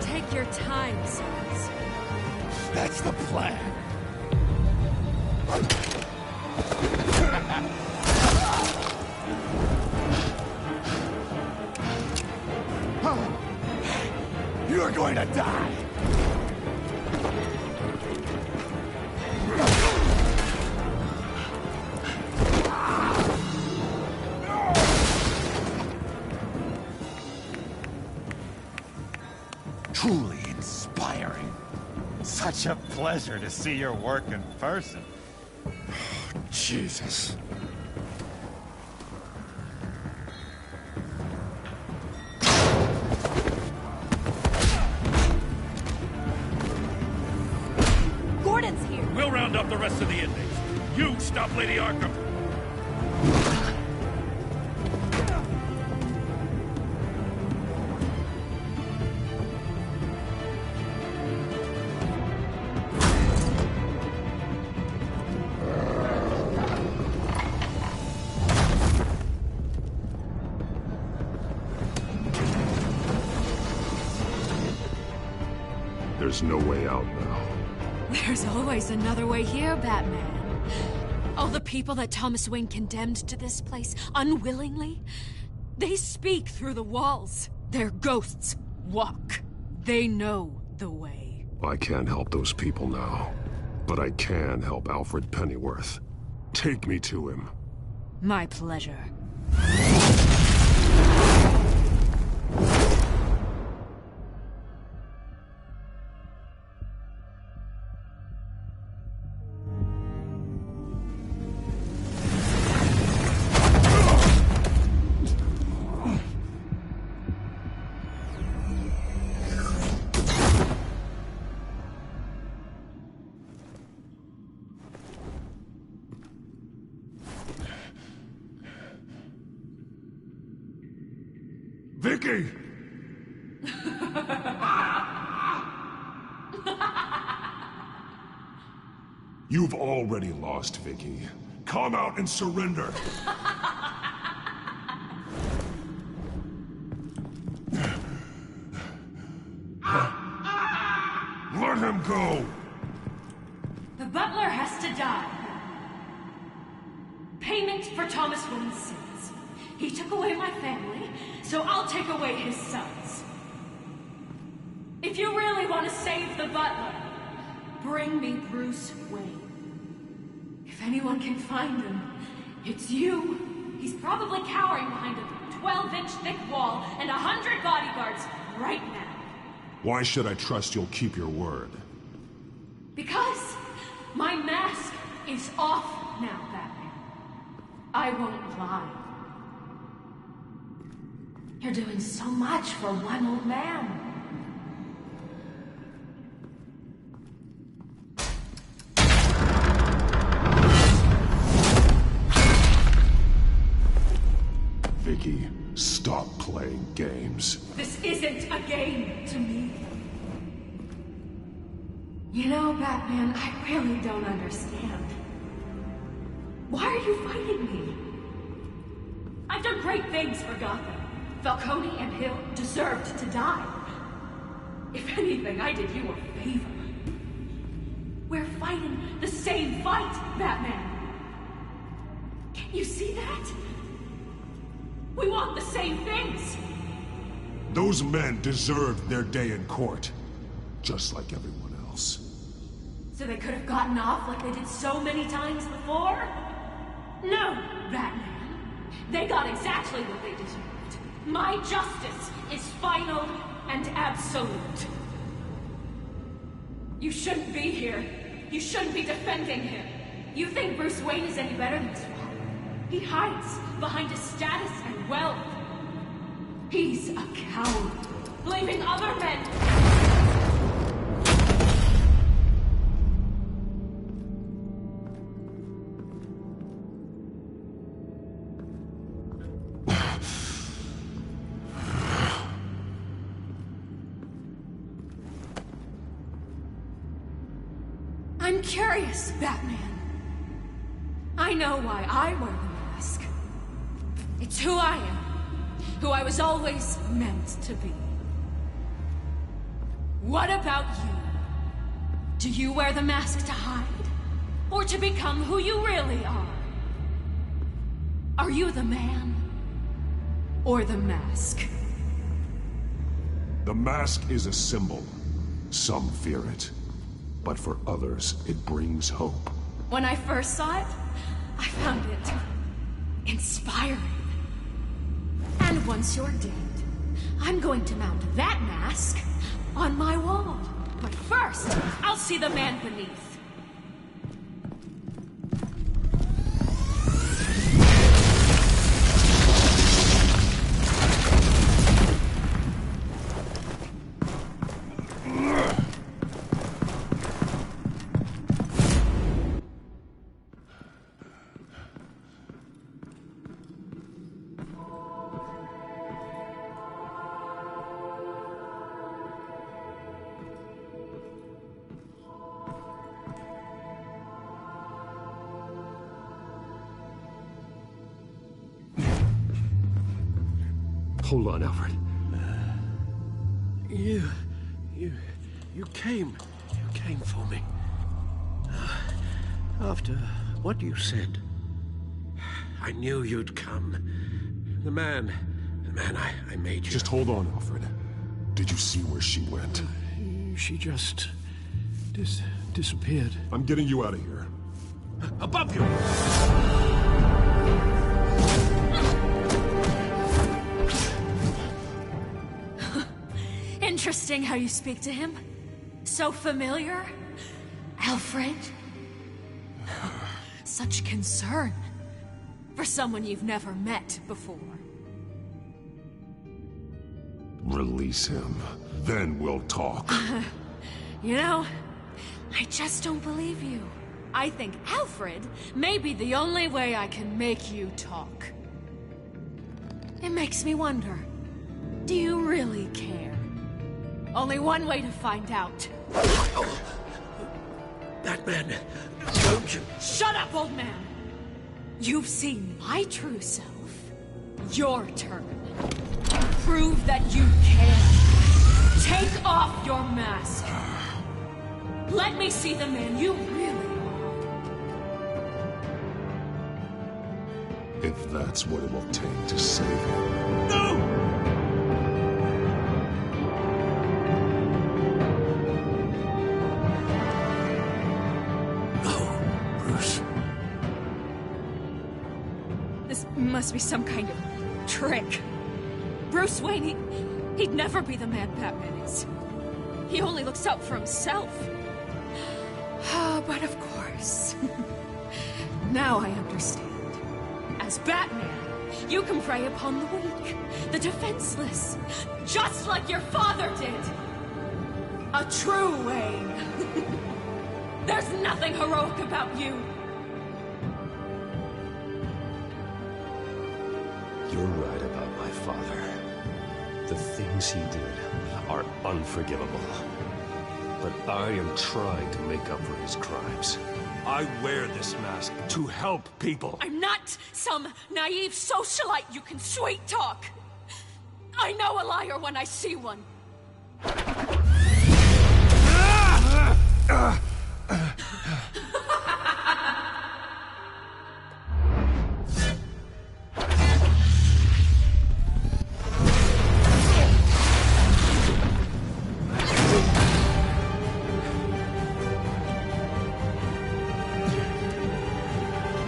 Take your time, Sons. That's the plan. You're going to die. Truly inspiring. Such a pleasure to see your work in person. Jesus. Gordon's here. We'll round up the rest of the inmates. You stop Lady Arkham. There's no way out now. There's always another way here, Batman. All the people that Thomas Wayne condemned to this place unwillingly, they speak through the walls. Their ghosts walk. They know the way. I can't help those people now, but I can help Alfred Pennyworth. Take me to him. My pleasure. Vicky! You've already lost, Vicky. Come out and surrender. Let him go! The butler has to die. Payment for Thomas Wayne's sins. He took away my family, so I'll take away his sons. If you really want to save the butler, bring me Bruce Wayne. If anyone can find him, it's you. He's probably cowering behind a 12-inch thick wall and 100 bodyguards right now. Why should I trust you'll keep your word? Because my mask is off now, Batman. I won't lie. You're doing so much for one old man. Vicky, stop playing games. This isn't a game to me. You know, Batman, I really don't understand. Why are you fighting me? I've done great things for Gotham. Falcone and Hill deserved to die. If anything, I did you a favor. We're fighting the same fight, Batman. Can't you see that? We want the same things. Those men deserved their day in court, just like everyone else. So they could have gotten off like they did so many times before? No, Batman. They got exactly what they deserved. My justice is final and absolute. You shouldn't be here. You shouldn't be defending him. You think Bruce Wayne is any better than his father? He hides behind his status and wealth. He's a coward, leaving other men... I'm curious, Batman. I know why I wear the mask. It's who I am. Who I was always meant to be. What about you? Do you wear the mask to hide? Or to become who you really are? Are you the man? Or the mask? The mask is a symbol. Some fear it. But for others, it brings hope. When I first saw it, I found it inspiring. And once you're dead, I'm going to mount that mask on my wall. But first, I'll see the man beneath. Hold on, Alfred. You came for me. After what you said, I knew you'd come. The man I made you. Just hold on, Alfred. Did you see where she went? She just disappeared. I'm getting you out of here. Above you! Interesting how you speak to him. So familiar. Alfred. Such concern for someone you've never met before. Release him. Then we'll talk. You know, I just don't believe you. I think Alfred may be the only way I can make you talk. It makes me wonder, do you really care? Only one way to find out. Oh. Batman, don't you... Shut up, old man! You've seen my true self. Your turn. Prove that you can. Take off your mask. Let me see the man you really are. If that's what it will take to save him. No! Must be some kind of trick. Bruce Wayne, he'd never be the man Batman is. He only looks out for himself. But of course. Now I understand. As Batman, you can prey upon the weak, the defenseless, just like your father did. A true Wayne. There's nothing heroic about you. You're right about my father. The things he did are unforgivable. But I am trying to make up for his crimes. I wear this mask to help people. I'm not some naive socialite you can sweet talk. I know a liar when I see one.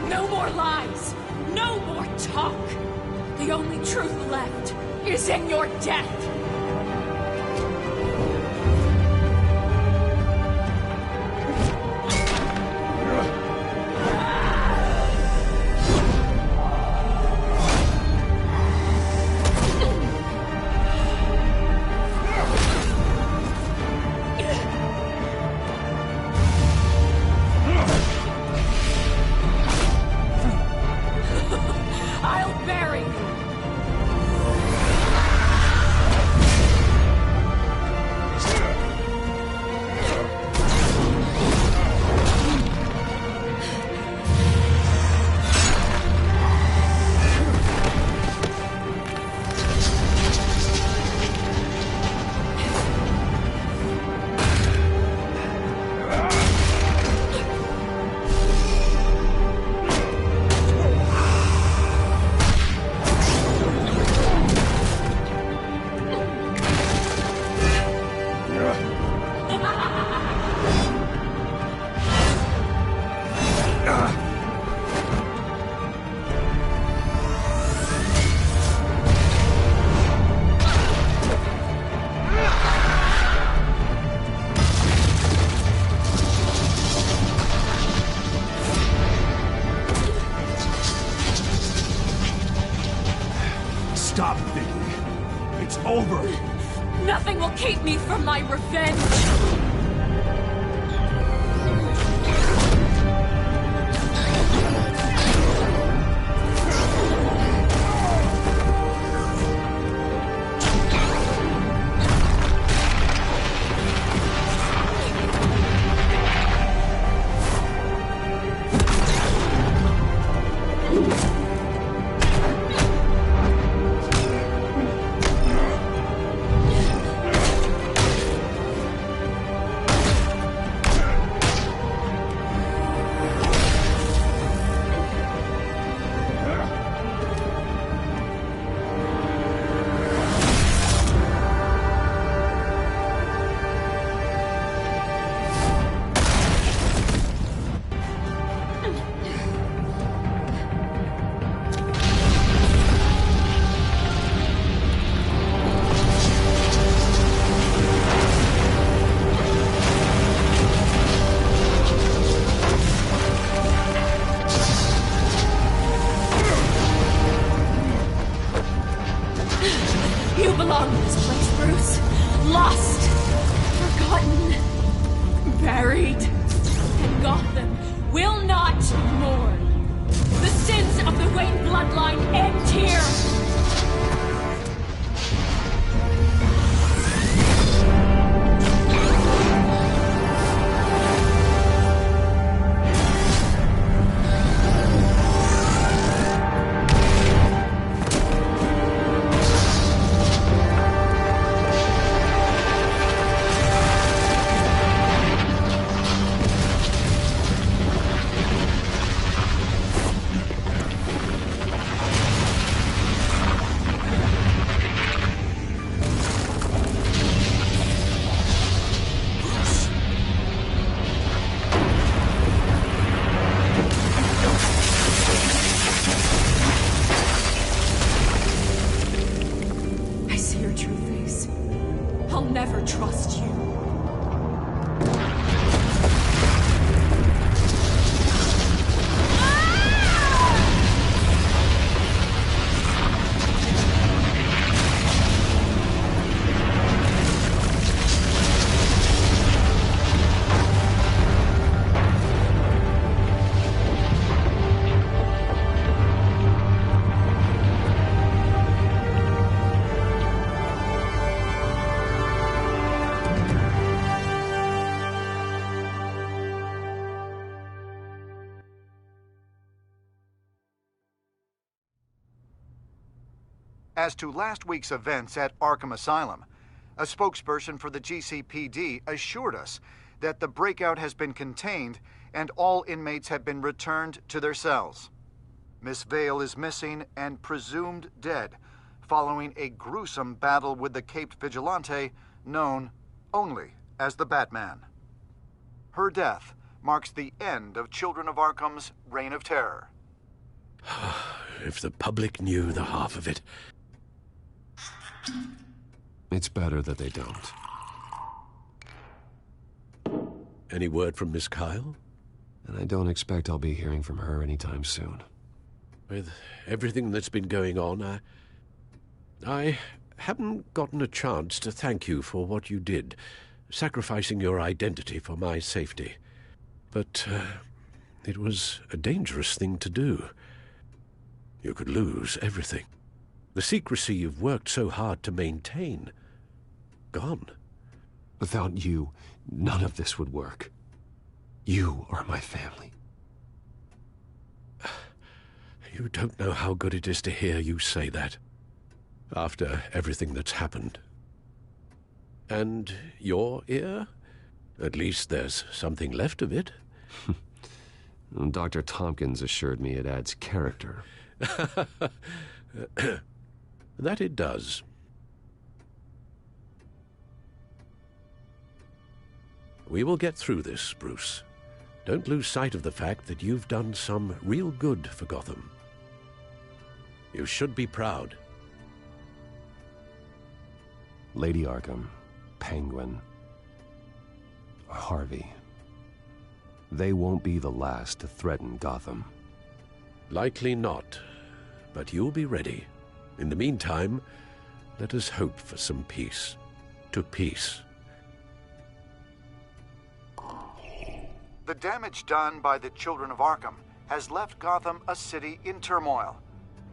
No more lies! No more talk! The only truth left is in your death! I'll bury you! Nothing will keep me from my revenge! You belong in this place, Bruce. Lost, forgotten, buried. And Gotham will not mourn. The sins of the Wayne bloodline end here. Never trust you. As to last week's events at Arkham Asylum, a spokesperson for the GCPD assured us that the breakout has been contained and all inmates have been returned to their cells. Miss Vale is missing and presumed dead following a gruesome battle with the caped vigilante known only as the Batman. Her death marks the end of Children of Arkham's reign of terror. If the public knew the half of it. It's better that they don't. Any word from Miss Kyle? And I don't expect I'll be hearing from her anytime soon. With everything that's been going on, I haven't gotten a chance to thank you for what you did, sacrificing your identity for my safety. But it was a dangerous thing to do. You could lose everything. The secrecy you've worked so hard to maintain. Gone. Without you, none of this would work. You are my family. You don't know how good it is to hear you say that. After everything that's happened. And your ear? At least there's something left of it. Dr. Tompkins assured me it adds character. That it does. We will get through this, Bruce. Don't lose sight of the fact that you've done some real good for Gotham. You should be proud. Lady Arkham, Penguin, Harvey. They won't be the last to threaten Gotham. Likely not, but you'll be ready. In the meantime, let us hope for some peace. to peace. The damage done by the Children of Arkham has left Gotham a city in turmoil.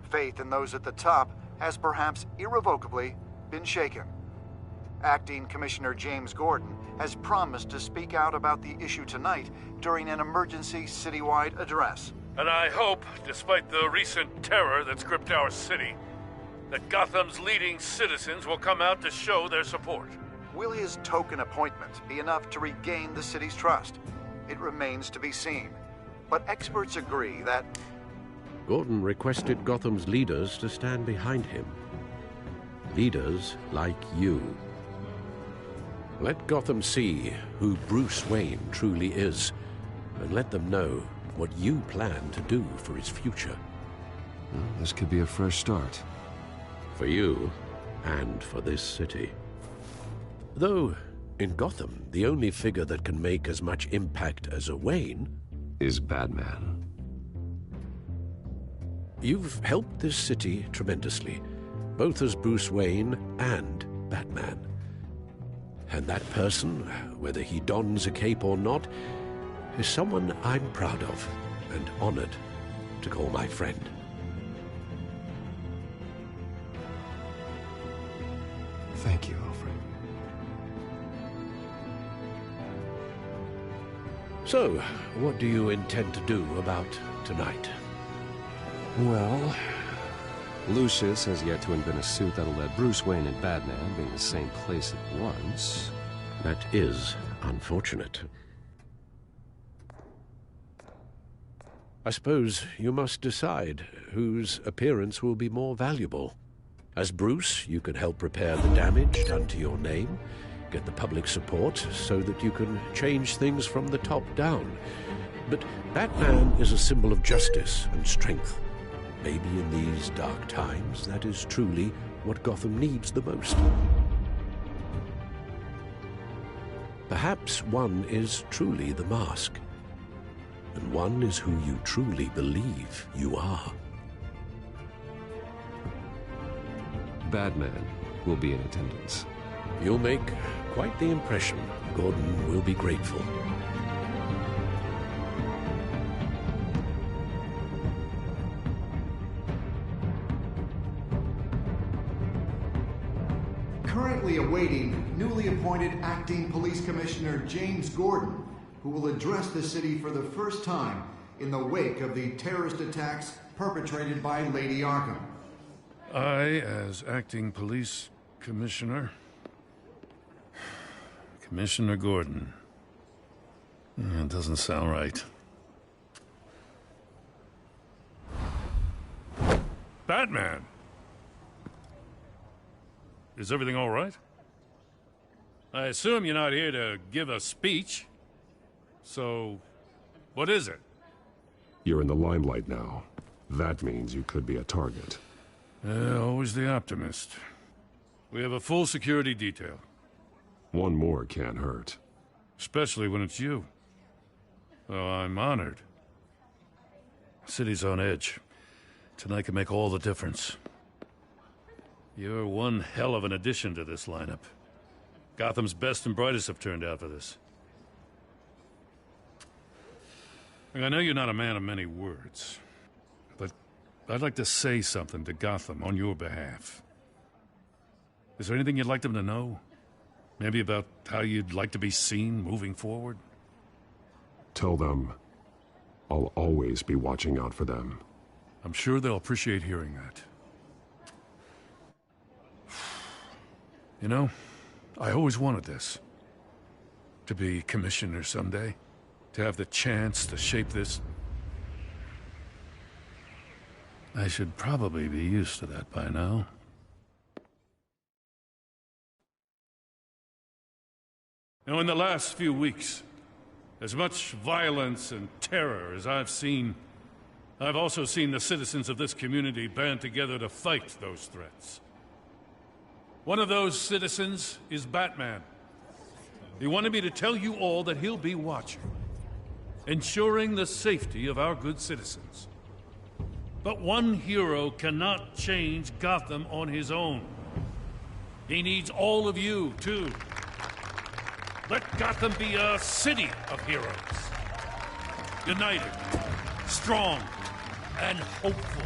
Faith in those at the top has perhaps irrevocably been shaken. Acting Commissioner James Gordon has promised to speak out about the issue tonight during an emergency citywide address. And I hope, despite the recent terror that's gripped our city, that Gotham's leading citizens will come out to show their support. Will his token appointment be enough to regain the city's trust? It remains to be seen. But experts agree that Gordon requested Gotham's leaders to stand behind him. Leaders like you. Let Gotham see who Bruce Wayne truly is, and let them know what you plan to do for his future. Well, this could be a fresh start. For you, and for this city. Though, in Gotham, the only figure that can make as much impact as a Wayne is Batman. You've helped this city tremendously, both as Bruce Wayne and Batman. And that person, whether he dons a cape or not, is someone I'm proud of and honored to call my friend. Thank you, Alfred. So, what do you intend to do about tonight? Well, Lucius has yet to invent a suit that'll let Bruce Wayne and Batman be in the same place at once. That is unfortunate. I suppose you must decide whose appearance will be more valuable. As Bruce, you can help repair the damage done to your name, get the public support so that you can change things from the top down. But Batman is a symbol of justice and strength. Maybe in these dark times, that is truly what Gotham needs the most. Perhaps one is truly the mask, and one is who you truly believe you are. Batman will be in attendance. You'll make quite the impression. Gordon will be grateful. currently awaiting newly appointed Acting Police Commissioner James Gordon, who will address the city for the first time in the wake of the terrorist attacks perpetrated by Lady Arkham. I, as Acting Police Commissioner... Commissioner Gordon. It doesn't sound right. Batman! Is everything all right? I assume you're not here to give a speech. So, what is it? You're in the limelight now. That means you could be a target. Always the optimist. We have a full security detail. One more can't hurt. Especially when it's you. Well, I'm honored. City's on edge. Tonight can make all the difference. You're one hell of an addition to this lineup. Gotham's best and brightest have turned out for this. I know you're not a man of many words, but I'd like to say something to Gotham on your behalf. Is there anything you'd like them to know? Maybe about how you'd like to be seen moving forward? Tell them I'll always be watching out for them. I'm sure they'll appreciate hearing that. You know, I always wanted this. To be commissioner someday. To have the chance to shape this. I should probably be used to that by now. Now, in the last few weeks, as much violence and terror as I've seen, I've also seen the citizens of this community band together to fight those threats. One of those citizens is Batman. He wanted me to tell you all that he'll be watching, ensuring the safety of our good citizens. But one hero cannot change Gotham on his own. He needs all of you, too. Let Gotham be a city of heroes. United, strong, and hopeful.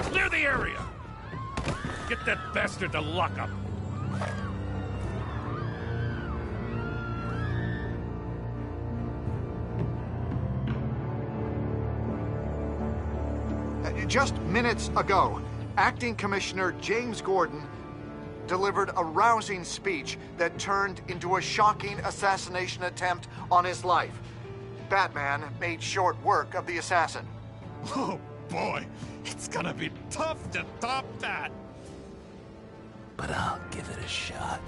Clear the area! Get that bastard to lock up! Just minutes ago, Acting Commissioner James Gordon delivered a rousing speech that turned into a shocking assassination attempt on his life. Batman made short work of the assassin. Oh boy, it's gonna be tough to top that. But I'll give it a shot.